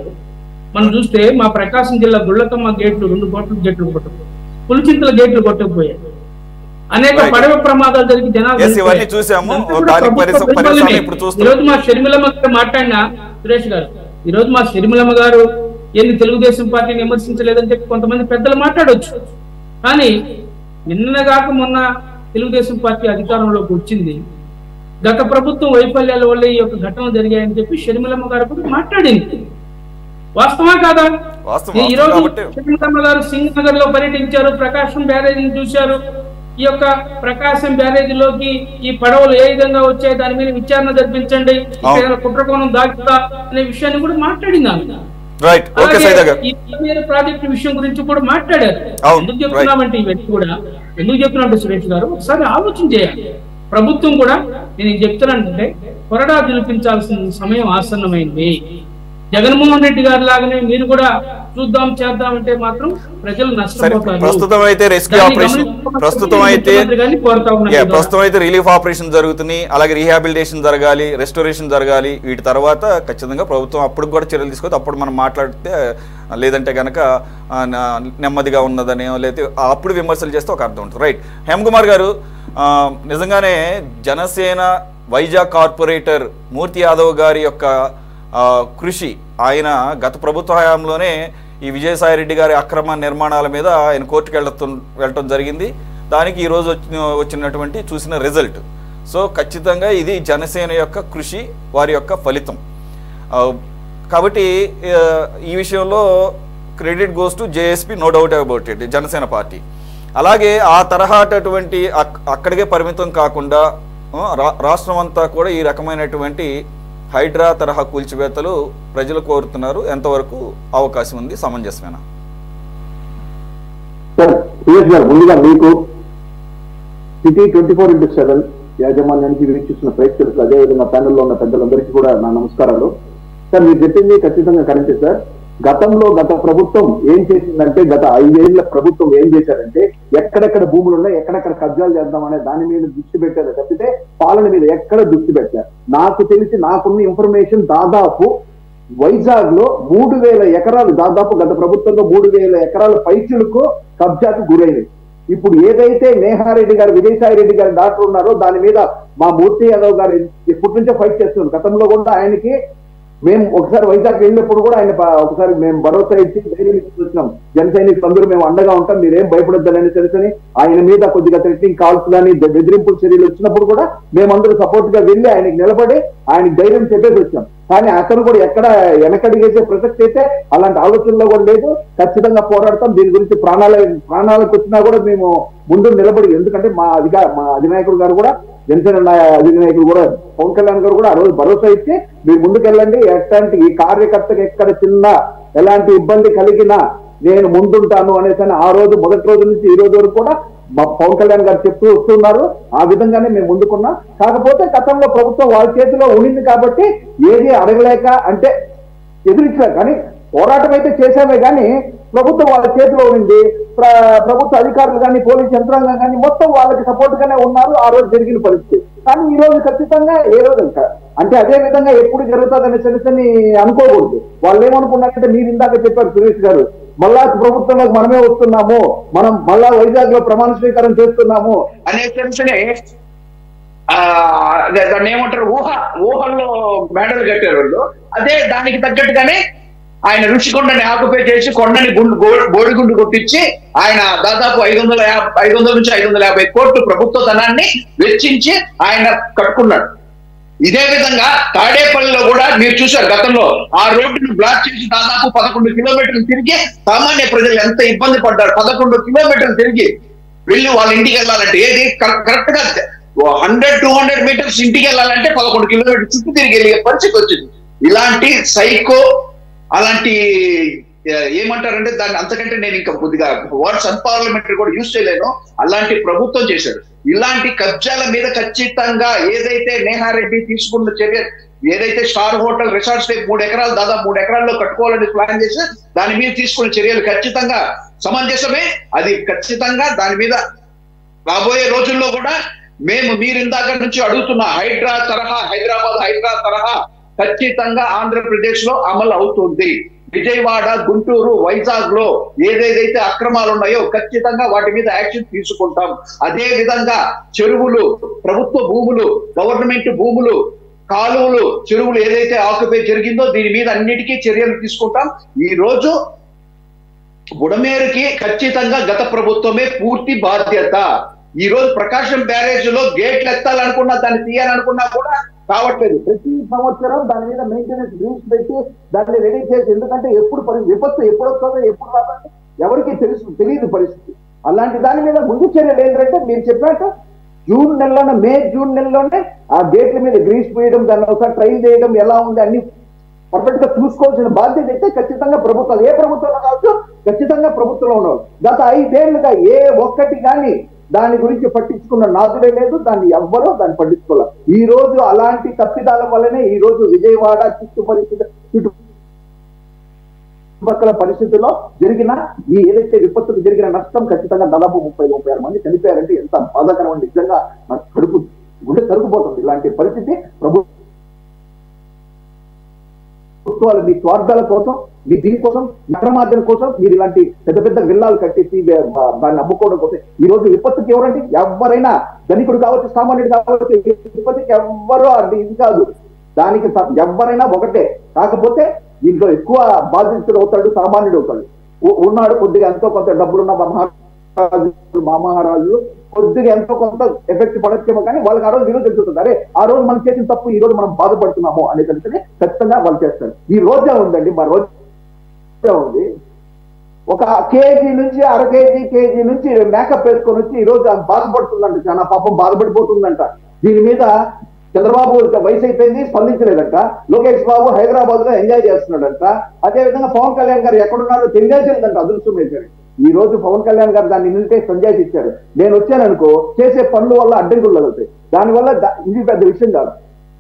మనం చూస్తే మా ప్రకాశం జిల్లా గుళ్ళకమ్మ గేట్లు 2 కోట్ల గేట్లు కొట్టకపోయాయి, పులిచింతల గేట్లు కొట్టకపోయాయి. అనేక పడవ ప్రమాదాలు జరిగి జనాలు. ఈరోజు మా షర్మిలమ్మ గారు మాట్లాడినా, సురేష్ గారు, ఈరోజు మా షర్మిలమ్మ గారు ఎన్ని తెలుగుదేశం పార్టీని విమర్శించలేదని చెప్పి కొంతమంది పెద్దలు మాట్లాడవచ్చు. కానీ నిన్నగాక మొన్న తెలుగుదేశం పార్టీ అధికారంలోకి వచ్చింది. గత ప్రభుత్వం వైఫల్యాల వల్ల ఈ యొక్క ఘటనలు జరిగాయని చెప్పి షర్మిలమ్మ గారు కూడా మాట్లాడింది. వాస్తవా కాదా? ఈ రోజు షర్మిలమ్మ గారు సింగ్ నగర్ లో పర్యటించారు, ప్రకాశం బ్యారేజీని చూశారు. ఈ యొక్క ప్రకాశం బ్యారేజీలోకి ఈ పడవలు ఏ విధంగా వచ్చాయి దాని మీద విచారణ జరిపించండి, కుట్రకోణం దాగుతా అనే విషయాన్ని కూడా మాట్లాడింది ఆమె. ప్రాజెక్టు విషయం గురించి కూడా మాట్లాడారు. ఎందుకు చెప్తున్నామంటే ఇవన్నీ కూడా ఎందుకు చెప్తున్నట్టు సురేష్ గారు ఒకసారి ఆలోచన చేయాలి. ప్రభుత్వం కూడా నేను చెప్తున్నానంటే కొరడా పిలిపించాల్సిన సమయం ఆసన్నమైంది. జగన్మోహన్ రెడ్డి గారి లాగానే మీరు కూడా చూద్దాం చేద్దామంటే మాత్రం ప్రజలు నష్టపోతారు. ప్రస్తుతం అయితే రిలీఫ్ ఆపరేషన్ జరుగుతున్నాయి, అలాగే రీహాబిలిటేషన్ జరగాలి, రెస్టోరేషన్ జరగాలి. వీటి తర్వాత ఖచ్చితంగా ప్రభుత్వం అప్పుడు కూడా చర్యలు తీసుకొని అప్పుడు మనం మాట్లాడితే, లేదంటే కనుక నెమ్మదిగా ఉన్నదనే లేకపోతే అప్పుడు విమర్శలు చేస్తే ఒక అర్థం ఉంటుంది. రైట్. హేమకుమార్ గారు, నిజంగానే జనసేన వైజాగ్ కార్పొరేటర్ మూర్తి యాదవ్ గారి యొక్క కృషి, ఆయన గత ప్రభుత్వ హయాంలోనే ఈ విజయసాయిరెడ్డి గారి అక్రమ నిర్మాణాల మీద ఆయన కోర్టుకు వెళ్ళటం జరిగింది. దానికి ఈరోజు వచ్చినటువంటి చూసిన రిజల్ట్. సో ఖచ్చితంగా ఇది జనసేన యొక్క కృషి, వారి యొక్క ఫలితం. కాబట్టి ఈ విషయంలో credit goes to JSP, no doubt about it, Janasena party. అలాగే ఆ తరహాటటువంటి అక్కడికే పరిమితం కాకుండా రాష్ట్రం అంతా కూడా ఈ రకమైనటువంటి హైడ్రా తరహా కూల్చివేతలు ప్రజలు కోరుతున్నారు. ఎంతవరకు అవకాశం ఉంది? సమంజసమేనా? ముందుగా మీకు సిటీ 24/7 యాజమాన్యానికి వీక్షిస్తున్న ప్రేక్షకులకు, అదేవిధంగా ప్యానెల్లో ఉన్న పెద్దలందరికీ కూడా నా నమస్కారాలు. సార్, మీరు చెప్పింది ఖచ్చితంగా కరెక్టే సార్. గతంలో గత ప్రభుత్వం ఏం చేసిందంటే, గత 5 ఏళ్ల ప్రభుత్వం ఏం చేశారంటే, ఎక్కడెక్కడ భూములు ఉన్నాయి, ఎక్కడెక్కడ కబ్జాలు చేద్దామనే దాని మీద దృష్టి పెట్టారు తప్పితే పాలన మీద ఎక్కడ దృష్టి పెట్టారు. నాకు తెలిసి, నాకున్న ఇన్ఫర్మేషన్, దాదాపు వైజాగ్ లో 3000 ఎకరాలు, దాదాపు గత ప్రభుత్వంలో 3000 ఎకరాల పైచులకు కబ్జాకు గురైనవి. ఇప్పుడు ఏదైతే నేహారెడ్డి గారు, విజయసాయిరెడ్డి గారు డాక్టర్ ఉన్నారో దాని మీద మా మూర్తి యాదవ్ గారు ఎప్పటి నుంచో ఫైట్ చేస్తున్నారు. గతంలో కూడా ఆయనకి మేము ఒకసారి వైజాగ్ వెళ్ళినప్పుడు కూడా ఆయన ఒకసారి మేము భరోసా ఇచ్చి ధైర్యం ఇచ్చి వచ్చినాం. జన సైనికులు అందరూ మేము అండగా ఉంటాం, మీరేం భయపడొద్దని తెలుసని ఆయన మీద కొద్దిగా థ్రెటనింగ్ కాల్స్ కానీ బెదిరింపుల చర్యలు వచ్చినప్పుడు కూడా మేమందరూ సపోర్ట్ గా వెళ్ళి ఆయనకి నిలబడి ఆయనకి ధైర్యం చెప్పేసి వచ్చాం. కానీ అతను కూడా ఎక్కడ వెనకడిగేసే ప్రసక్తి అయితే అలాంటి ఆలోచనలో కూడా లేదు. ఖచ్చితంగా పోరాడతాం. దీని గురించి ప్రాణాలకు వచ్చినా కూడా మేము ముందు నిలబడి, ఎందుకంటే మా అధినాయకుడు గారు కూడా, జనసేన అధినాయకుడు కూడా, పవన్ కళ్యాణ్ గారు కూడా ఆ రోజు భరోసా ఇచ్చి మీరు ముందుకెళ్ళండి, ఎట్లాంటి ఈ కార్యకర్తకి ఎక్కడ చిన్న ఎలాంటి ఇబ్బంది కలిగినా నేను ముందుంటాను అనేసి ఆ రోజు మొదటి రోజు నుంచి ఈ రోజు వరకు కూడా మా పవన్ కళ్యాణ్ గారు చెప్తూ వస్తున్నారు. ఆ విధంగానే మేము ముందుకున్నాం. కాకపోతే గతంలో ప్రభుత్వం వాళ్ళ చేతిలో ఉండింది కాబట్టి ఏది అడగలేక అంటే ఎదురిచ్చా, కానీ పోరాటం అయితే చేశామే. కానీ ప్రభుత్వం వాళ్ళ చేతిలో ఉండింది. ప్రభుత్వ అధికారులు కానీ పోలీస్ యంత్రాంగం కానీ మొత్తం వాళ్ళకి సపోర్ట్ గానే ఉన్నారు ఆ రోజు జరిగిన పరిస్థితి. కానీ ఈ రోజు ఖచ్చితంగా ఏ రోజు అంటే అదే విధంగా ఎప్పుడు జరుగుతుందని తెలిసని అనుకోకూడదు. వాళ్ళు ఏమనుకున్నారంటే మీరు ఇందాక చెప్పారు సురేష్ గారు, మళ్ళా ప్రభుత్వంలోకి మనమే వస్తున్నాము, మనం మళ్ళా వైజాగ్ లో ప్రమాణ స్వీకారం చేస్తున్నాము అనే తెలిసనే దాన్ని ఏమంటారు ఊహల్లో మేడలు కట్టారు వాళ్ళు. అదే దానికి తగ్గట్టుగానే ఆయన ఋషికొండని ఆక్యుపై చేసి కొండని బోడిగుండు కొట్టించి ఆయన దాదాపు 500 నుంచి 550 కోట్లు ప్రభుత్వ ధనాన్ని వెచ్చించి ఆయన కట్టుకున్నాడు. ఇదే విధంగా తాడేపల్లిలో కూడా మీరు చూశారు, గతంలో ఆ రోడ్డును బ్లాక్ చేసి దాదాపు 11 కిలోమీటర్లు తిరిగి సామాన్య ప్రజలు ఎంత ఇబ్బంది పడ్డారు. 11 కిలోమీటర్లు తిరిగి వెళ్ళి వాళ్ళ ఇంటికి వెళ్ళాలంటే ఏది కరెక్ట్ గా 100-200 మీటర్స్ ఇంటికి వెళ్ళాలంటే 11 కిలోమీటర్లు చుట్టూ తిరిగి వెళ్ళే పరిస్థితి వచ్చింది. ఇలాంటి సైకో, అలాంటి ఏమంటారంటే దాన్ని అంతకంటే నేను ఇంకా కొద్దిగా వర్డ్స్ అన్పార్లమెంటరీ కూడా యూజ్ చేయలేను. అలాంటి ప్రభుత్వం చేశాడు. ఇలాంటి కబ్జాల మీద ఖచ్చితంగా ఏదైతే నేహారెడ్డి తీసుకున్న చర్య, ఏదైతే స్టార్ హోటల్ రిసార్ట్స్ 3 ఎకరాలు దాదాపు 3 ఎకరాల్లో కట్టుకోవాలని ప్లాన్ చేసి దాని మీద తీసుకున్న చర్యలు ఖచ్చితంగా సమంజసమే. అది ఖచ్చితంగా దాని మీద రాబోయే రోజుల్లో కూడా మీరు ఇందాక నుంచి అడుగుతున్న హైదరాబాద్ హైడ్రా తరహా ఖచ్చితంగా ఆంధ్రప్రదేశ్ లో అమలు అవుతుంది. విజయవాడ, గుంటూరు, వైజాగ్ లో ఏదేదైతే అక్రమాలు ఉన్నాయో ఖచ్చితంగా వాటి మీద యాక్షన్ తీసుకుంటాం. అదే విధంగా చెరువులు, ప్రభుత్వ భూములు, గవర్నమెంట్ భూములు, కాలువలు, చెరువులు ఏదైతే ఆక్యుపై జరిగిందో దీని మీద అన్నిటికీ చర్యలు తీసుకుంటాం. ఈ రోజు బుడమేరుకి ఖచ్చితంగా గత ప్రభుత్వమే పూర్తి బాధ్యత. ఈ రోజు ప్రకాశం బ్యారేజ్ లో గేట్లు ఎత్తాలనుకున్నా, దాన్ని తీయాలనుకున్నా కూడా కావట్లేదు. ప్రతి సంవత్సరం దాని మీద మెయింటెనెన్స్ గ్రీన్స్ పెట్టి దాన్ని రెడీ చేసి, ఎందుకంటే ఎప్పుడు విపత్తు ఎప్పుడు వస్తుందో ఎప్పుడు రాదంటే ఎవరికి తెలియదు పరిస్థితి. అలాంటి దాని మీద ముందు చర్యలు ఏంటంటే మీరు చెప్పినట్టు మే జూన్ నెలలోనే ఆ గేట్ల మీద గ్రీస్ వేయడం, దాన్ని ఒకసారి ట్రైల్ చేయడం, ఎలా ఉంది అన్ని పర్ఫెక్ట్ గా చూసుకోవాల్సిన బాధ్యత అయితే ఖచ్చితంగా ప్రభుత్వాలు, ఏ ప్రభుత్వంలో కావచ్చు ఖచ్చితంగా ప్రభుత్వంలో ఉన్నారు. గత 5 ఏళ్లుగా ఏ ఒక్కటి కానీ దాని గురించి పట్టించుకున్న నాదుడే లేదు. దాన్ని ఎవ్వరూ దాన్ని పట్టించుకోలేదు. ఈ రోజు అలాంటి తప్పిదాల వల్లనే ఈ రోజు విజయవాడ చుట్టుపక్కల పరిస్థితుల్లో జరిగిన ఈ ఏదైతే విపత్తుకు జరిగిన నష్టం ఖచ్చితంగా దాదాపు 30-36 మంది చనిపోయారంటే ఎంత బాధాకరం. నిజంగా నాకు గుండె తరుకుపోతుంది. ఇలాంటి పరిస్థితి ప్రభుత్వాలు మీ స్వార్థాల కోసం, మీ దీనికోసం, అక్రమార్జన కోసం మీరు ఇలాంటి పెద్ద పెద్ద విల్లాలు కట్టేసి దాన్ని అమ్ముకోవడం కోసం ఈ రోజు విపత్తుకి ఎవరండి? ఎవరైనా ధనికుడు కావచ్చు, సామాన్యుడు కావచ్చు, విపత్తుకి ఎవ్వరూ అది ఇది కాదు. దానికి ఎవరైనా ఒకటే. కాకపోతే దీంట్లో ఎక్కువ బాధితుడు అవుతాడు సామాన్యుడు అవుతాడు. ఉన్నాడు కొద్దిగా ఎంతో కొంత డబ్బులున్న మహారాజు కొద్దిగా ఎంతో కొంత ఎఫెక్ట్ పడచ్చేమో, కానీ వాళ్ళకి ఆ రోజు విలువ తెలుస్తుంది. అరే ఆ రోజు మనం చేసిన తప్పు ఈ రోజు మనం బాధపడుతున్నాము అనే తెలిసి ఖచ్చితంగా వాళ్ళు చేస్తారు. ఈ రోజే ఉందండి, మా రోజు ఉంది. 1 కేజీ నుంచి 1/2 కేజీ నుంచి మేకప్ వేసుకొని వచ్చి ఈ రోజు బాధపడుతుందంట, చాలా పాపం బాధపడిపోతుందంట. దీని మీద చంద్రబాబు వయసు అయిపోయింది, స్పందించలేదంట. లోకేష్ బాబు హైదరాబాద్ లో ఎంజాయ్ చేస్తున్నాడంట. అదేవిధంగా పవన్ కళ్యాణ్ గారు ఎక్కడున్నారో తెలియజేసిందంట. అదృష్టం వేశారు. ఈ రోజు పవన్ కళ్యాణ్ గారు దాన్ని ఇన్విటేషన్ సంజాయిషి ఇచ్చారు. నేను వచ్చాననుకో చేసే పనుల వల్ల అడ్డంకులు కలుగుతాయి. దానివల్ల ఇది పెద్ద విషయం కాదు.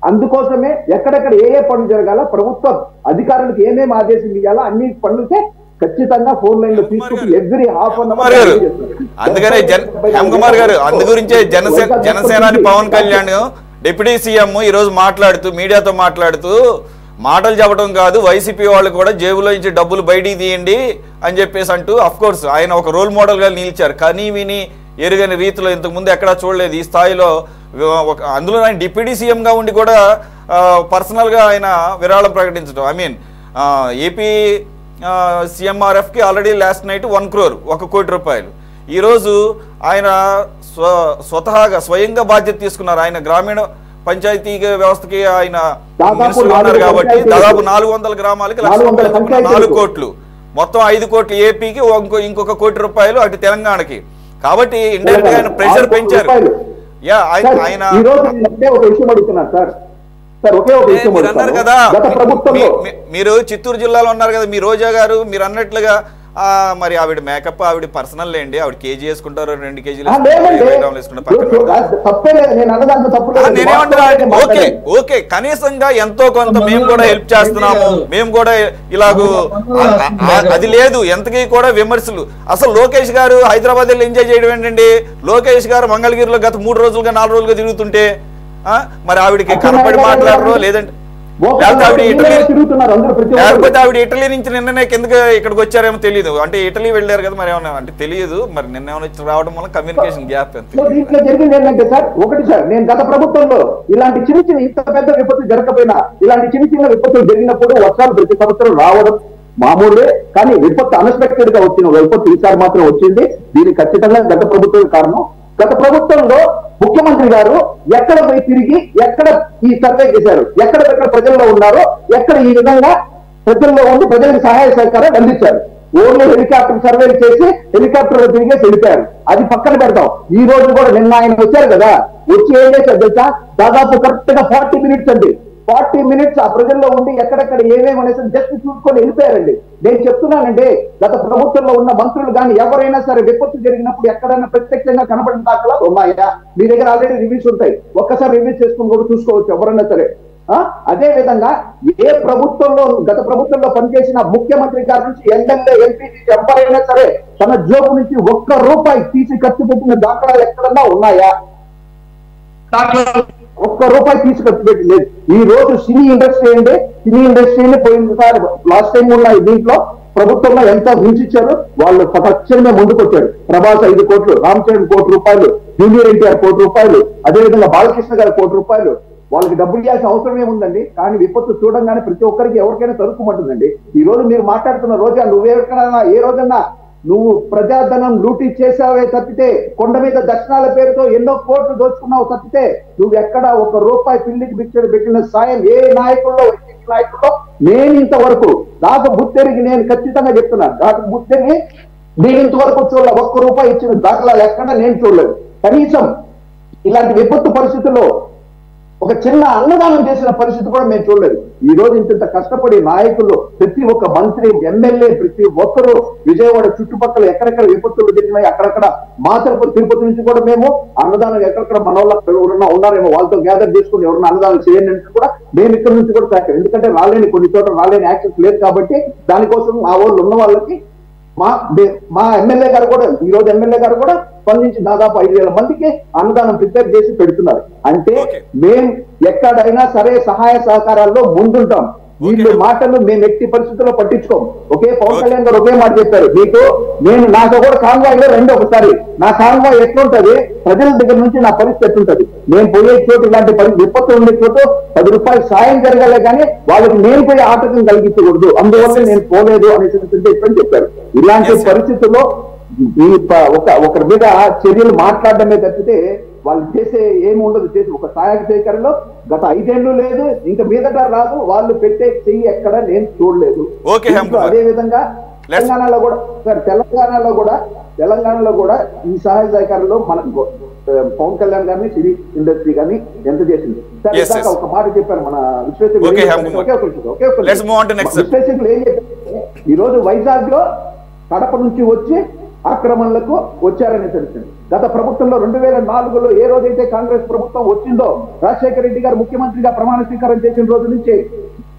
అందుకోసమే ఎక్కడెక్కడ ఏ పనులు జరగాల, ప్రభుత్వ అధికారులకు ఏమేమి ఆదేశం ఇవ్వాలా అన్ని పనులకే ఖచ్చితంగా ఫోన్ లైన్ లో తీసుకుంటూ ఎవ్రీ హాఫ్ అన్ అవర్. అందుకనే హేమ్ కుమార్ గారు అందుగురించే జనసేనాని పవన్ కళ్యాణ్ డిప్యూటీ సీఎం ఈ రోజు మాట్లాడుతూ, మీడియాతో మాట్లాడుతూ మాటలు చెప్పడం కాదు, వైసీపీ వాళ్ళు కూడా జేబులో నుంచి డబ్బులు బయటికి తీయండి అని చెప్పేసి అంటూ, అఫ్ కోర్స్ ఆయన ఒక రోల్ మోడల్ గా నిలిచారు. కానీ విని ఎరుగని రీతిలో ఇంతకుముందు ఎక్కడా చూడలేదు ఈ స్థాయిలో. అందులో ఆయన డిప్యూటీ సీఎంగా ఉండి కూడా పర్సనల్గా ఆయన విరాళం ప్రకటించడం. ఐ మీన్ ఏపీ CMRFకి ఆల్రెడీ లాస్ట్ నైట్ 1 crore 1 కోటి రూపాయలు. ఈరోజు ఆయన స్వతహాగా స్వయంగా బాధ్యత తీసుకున్నారు. ఆయన గ్రామీణ పంచాయతీ వ్యవస్థకి ఆయన ఉన్నారు కాబట్టి దాదాపు 400 గ్రామాలకి 4 కోట్లు, మొత్తం 5 కోట్లు ఏపీకి, ఇంకొక 1 కోటి రూపాయలు అటు తెలంగాణకి. కాబట్టి ఇండైరెక్ట్ గా ఆయన ప్రెషర్ పెంచారు. ఆయన అన్నారు కదా, మీరు చిత్తూరు జిల్లాలో ఉన్నారు కదా, మీ రోజా గారు మీరు అన్నట్లుగా మరి ఆవిడ మేకప్ ఆవిడ పర్సనల్ లేండి, ఆవిడ కేజీ వేసుకుంటారు, 2 కేజీలు ఓకే ఓకే, కనీసంగా ఎంతో కొంత మేము కూడా హెల్ప్ చేస్తున్నాము, మేము కూడా ఇలాగూ అది లేదు. ఎంతకీ కూడా విమర్శలు. అసలు లోకేష్ గారు హైదరాబాద్ వెళ్ళి ఎంజాయ్ చేయడం ఏంటండి? లోకేష్ గారు మంగళగిరిలో గత 3 రోజులుగా 4 రోజులుగా తిరుగుతుంటే మరి ఆవిడకి కనపడి మాట్లాడరు, లేదంటే లేకపోతే ఆవిడ ఇటలీ నుంచి నిన్ననే కిందకి ఇక్కడికి వచ్చారేమో తెలియదు. అంటే ఇటలీ వెళ్ళారు కదా, మరి ఏమన్నా అంటే తెలియదు, మరి నిన్న ఏమైనా రావడం వల్ల కమ్యూనికేషన్ గ్యాప్. దీంట్లో జరిగింది ఏంటంటే సార్, ఒకటి సార్, నేను గత ప్రభుత్వంలో ఇలాంటి చిన్న ఇంత పెద్ద విపత్తు జరగకపోయినా ఇలాంటి చిన్న విపత్తులు జరిగినప్పుడు వర్షాలు ప్రతి సంవత్సరం రావడం మామూలే. కానీ విపత్తు అన్ఎక్స్పెక్టెడ్ గా వచ్చిన విపత్తు ఈసారి మాత్రం వచ్చింది. దీనికి ఖచ్చితంగా గత ప్రభుత్వం కారణం. గత ప్రభుత్వంలో ముఖ్యమంత్రి గారు ఎక్కడ పోయి తిరిగి ఎక్కడ ఈ సర్వే చేశారు, ఎక్కడ ప్రజల్లో ఉన్నారో, ఎక్కడ ఈ విధంగా ప్రజల్లో ఉండి ప్రజలకు సహాయ సహకారాలు అందించారు. ఓన్లీ హెలికాప్టర్ సర్వేలు చేసి హెలికాప్టర్ తిరిగేసి వెళ్ళిపోయారు. అది పక్కన పెడతాం. ఈ రోజు కూడా నిన్న ఆయన వచ్చారు కదా, వచ్చి ఏం చేశారు తెలుసా? దాదాపు కరెక్ట్ గా 40 minutes అండి, 40 minutes ఆ ప్రజల్లో ఉండి ఎక్కడెక్కడ ఏమేమి అనేసి జస్ట్ చూసుకొని వెళ్ళిపోయారండి. నేను చెప్తున్నానండి, గత ప్రభుత్వంలో ఉన్న మంత్రులు కానీ ఎవరైనా సరే విపత్తు జరిగినప్పుడు ఎక్కడైనా ప్రత్యక్షంగా కనబడిన దాఖలాలు ఉన్నాయా? మీ దగ్గర ఆల్రెడీ రివ్యూస్ ఉంటాయి, ఒక్కసారి రివ్యూస్ చేసుకుని కూడా చూసుకోవచ్చు ఎవరైనా సరే. అదే విధంగా ఏ ప్రభుత్వంలో గత ప్రభుత్వంలో పనిచేసిన ముఖ్యమంత్రి గారి నుంచి ఎమ్మెల్యే ఎంపీ నుంచి ఎవరైనా సరే తన జోబు నుంచి 1 రూపాయి తీసి ఖర్చు పెట్టిన దాఖలాలు ఎక్కడన్నా ఉన్నాయా? 1 రూపాయి తీసి ఖర్చు పెట్టలేదు. ఈ రోజు సినీ ఇండస్ట్రీ అండి, సినీ ఇండస్ట్రీని పోయినసారి లాస్ట్ టైం ఉన్న దీంట్లో ప్రభుత్వంలో ఎంత హింసించారు, వాళ్ళు తక్షణమే ముందుకొచ్చారు. ప్రభాస్ 5 కోట్లు, రామ్ చరణ్ 1 కోటి రూపాయలు, జూనియర్ ఎన్టీఆర్ 1 కోటి రూపాయలు, అదేవిధంగా బాలకృష్ణ గారు 1 కోటి రూపాయలు. వాళ్ళకి డబ్బులు ఇవ్వాల్సిన అవసరం ఏముందండి? కానీ విపత్తు చూడంగానే ప్రతి ఒక్కరికి ఎవరికైనా తరుక్కుమంటుందండి. ఈ రోజు మీరు మాట్లాడుతున్న రోజా, నువ్వెక్కడన్నా ఏ రోజన్నా నువ్వు ప్రజాధనం లూటీ చేసావే తప్పితే, కొండ మీద దర్శనాల పేరుతో ఎన్నో కోట్లు దోచుకున్నావు తప్పితే, నువ్వు ఎక్కడ 1 రూపాయి పిల్లికి భిక్షలు పెట్టిన సాయం ఏ నాయకుల్లో, వైసీపీ నాయకుల్లో నేను ఇంతవరకు, నాకు బుద్ధెరిగి నేను ఖచ్చితంగా చెప్తున్నాను, నాకు బుద్ధెరిగి నేను ఇంతవరకు చూడలే. 1 రూపాయి ఇచ్చిన దాఖలాలు ఎక్కడ నేను చూడలేదు. కనీసం ఇలాంటి విపత్తు పరిస్థితుల్లో ఒక చిన్న అన్నదానం చేసిన పరిస్థితి కూడా మేము చూడలేదు. ఈ రోజు ఇంత కష్టపడి నాయకులు, ప్రతి ఒక్క మంత్రి, ఎమ్మెల్యే, ప్రతి ఒక్కరు విజయవాడ చుట్టుపక్కల ఎక్కడెక్కడ విపత్తులు జరిగినాయి అక్కడక్కడ మా తిరుపతి నుంచి కూడా మేము అన్నదానం ఎక్కడెక్కడ మన వాళ్ళు ఎవరన్నా ఉన్నారేమో వాళ్ళతో గ్యాదర్ చేసుకుని ఎవరన్నా అన్నదానం చేయండి అంటే కూడా మేము ఇక్కడ నుంచి కూడా సహాయం. ఎందుకంటే రాలేని కొన్ని చోట్ల రాలేని యాక్సెస్ లేదు కాబట్టి దానికోసం ఆ వాళ్ళు ఉన్న వాళ్ళకి మా ఎమ్మెల్యే గారు కూడా, ఈ రోజు ఎమ్మెల్యే గారు కూడా స్పందించి దాదాపు 5,000 మందికి అన్నదానం ప్రిపేర్ చేసి పెడుతున్నారు. అంటే మేము ఎక్కడైనా సరే సహాయ సహకారాల్లో ముందుంటాం. వీళ్ళు మాటలు మేము ఎట్టి పరిస్థితుల్లో పట్టించుకోం. ఒకే పవన్ కళ్యాణ్ గారు ఒకే మాట చెప్పారు, నేను నాకు కూడా కాన్వాయ్లో రండి ఒకసారి. నా కాన్వాయ్ ఎట్లుంటది, ప్రజల దగ్గర నుంచి నా పరిస్థితి ఎట్లుంటది, నేను పోయే చోటు ఇలాంటి విపత్తు ఉండే చోటు 10 రూపాయలు సాయం జరగాలే కానీ వాళ్ళకి నేను పోయి ఆటకం కలిగించకూడదు, అందువల్ల నేను పోలేదు అనేసి చెప్పారు. ఇలాంటి పరిస్థితుల్లో ఒకరి మీద చర్యలు మాట్లాడడమే తప్పితే వాళ్ళు చేసే ఏమి ఉండదు. చేసి ఒక సహాయక సేకరణలో గత 5 ఏళ్ళు లేదు, ఇంకా మీదట రాదు. వాళ్ళు పెట్టే చెయ్యి ఎక్కడ నేను చూడలేదు. అదే విధంగా తెలంగాణలో కూడా సార్, తెలంగాణలో కూడా ఈ సహాయ సహకారంలో మనకు పవన్ కళ్యాణ్ గారిని, సినీ ఇండస్ట్రీ గారిని ఎంత చేసింది సార్. ఒక మాట చెప్పారు మన విశ్లేషకులు ఏం చెప్పారు, ఈ రోజు వైజాగ్ లో కడప నుంచి వచ్చి ఆక్రమణలకు వచ్చారని తెలిసింది. గత ప్రభుత్వంలో 2004లో ఏ రోజైతే కాంగ్రెస్ ప్రభుత్వం వచ్చిందో, రాజశేఖర రెడ్డి గారు ముఖ్యమంత్రిగా ప్రమాణ స్వీకారం చేసిన రోజు నుంచి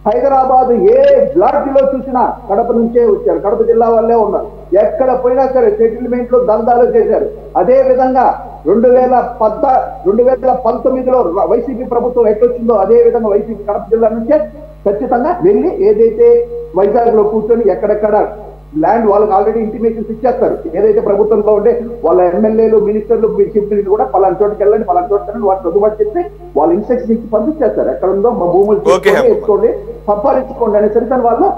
హైదరాబాద్ ఏ బ్లాక్లో చూసినా కడప నుంచే వచ్చారు, కడప జిల్లా వాళ్ళే ఉన్నారు. ఎక్కడ పోయినా సరే సెటిల్మెంట్లు దందాలు చేశారు. అదే విధంగా 2019లో వైసీపీ ప్రభుత్వం ఎట్లొచ్చిందో అదే విధంగా వైసీపీ కడప జిల్లా నుంచే ఖచ్చితంగా వెళ్ళి ఏదైతే వైజాగ్ లో కూర్చొని ఎక్కడెక్కడ ల్యాండ్ వాళ్ళకి ఆల్రెడీ ఇంటిమేషన్స్ ఇచ్చేస్తారు. ఏదైతే ప్రభుత్వంలో ఉంటే వాళ్ళ ఎమ్మెల్యేలు మినిస్టర్లు చీఫ్ కూడా పలానా చోటుకి వెళ్ళండి, పలానా చోటుకి వెళ్ళండి, వాళ్ళు చదువుబాటు చెప్తే వాళ్ళు ఇన్స్ట్రక్షన్ ఇచ్చి పంపించేస్తారు. ఎక్కడ ఉందో మా భూములు తీసుకోండి, సంపాదించుకోండి అనేసరికి వాళ్ళు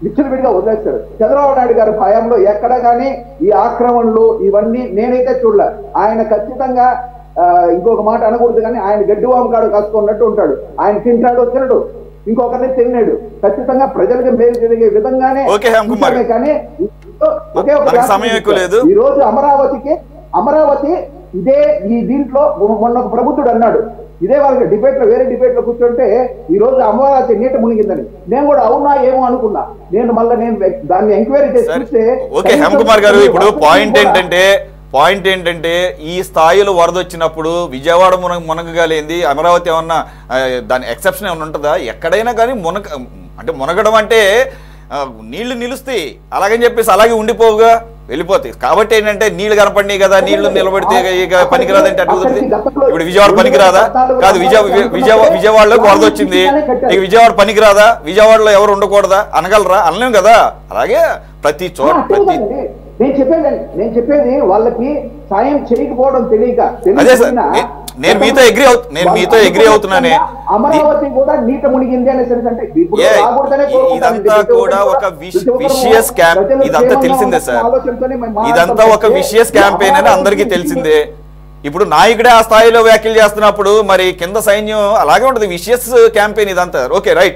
విచ్చలవిడిగా వదిలేస్తారు. చంద్రబాబు నాయుడు గారి భయంలో ఎక్కడ కానీ ఈ ఆక్రమణలు ఇవన్నీ నేనైతే చూడలే. ఆయన ఖచ్చితంగా ఇంకొక మాట అనకూడదు కానీ ఆయన గడ్డివాము కాడు కాసుకున్నట్టు ఉంటాడు. ఆయన తింటాడు తినడు, ఇంకొకరిని తిన్నాడు. ఖచ్చితంగా ప్రజలకు మేలు జరిగే విధంగానే కానీ ఒకే ఒక సమయం ఎక్కువ లేదు. ఈ రోజు అమరావతి ఇదే ఈ దీంట్లో మొన్న ఒక ప్రబుద్ధుడు అన్నాడు, ఇదే వాళ్ళకి డిబేట్ లో వేరే డిబేట్ లో కూర్చుంటే ఈ రోజు అమరావతి నీట మునిగిందని. నేను కూడా అవునా ఏమో అనుకున్నా. నేను దాన్ని ఎంక్వైరీ చేసి చూస్తే ఓకే హేమకుమార్ గారు, ఇప్పుడు పాయింట్ ఏంటంటే ఈ స్థాయిలో వరద వచ్చినప్పుడు విజయవాడ మునగగలేంది, అమరావతి ఏమన్నా దాని ఎక్సెప్షన్ ఏమన్నా ఉంటుందా? ఎక్కడైనా కానీ మునగడం అంటే నీళ్లు నిలుస్తాయి, అలాగని చెప్పేసి అలాగే ఉండిపోవుగా, వెళ్ళిపోతాయి. కాబట్టి ఏంటంటే నీళ్లు కనపడినాయి కదా, నీళ్లు నిలబడితే ఇక పనికిరాదంటే అడుగుతుంది. ఇప్పుడు విజయవాడ పనికిరాదా? కాదు, విజయవాడలోకి వరద వచ్చింది, ఇక విజయవాడ పనికిరాదా? విజయవాడలో ఎవరు ఉండకూడదా? అనగలరా? అనలేం కదా. అలాగే ప్రతి చోట నేను చెప్పేది వాళ్ళకి సాయం చేయకపోవడం తెలియక. అదే సార్, నేను మీతో అగ్రీ అవుతున్నానే. అమరావతి కూడా నీట మునిగింది అనేసరికి అంటే ఇదంతా కూడా ఒక విషియస్ క్యాంప్, ఇదంతా తెలిసిందే సార్. ఇదంతా ఒక విషియస్ క్యాంపెయిన్ అని అందరికీ తెలిసిందే. ఇప్పుడు నాయకుడే ఆ స్థాయిలో వ్యాఖ్యలు చేస్తున్నప్పుడు మరి కింద సైన్యం అలాగే ఉంటుంది. విషియస్ క్యాంపెయిన్ ఇదంతా. Okay, right.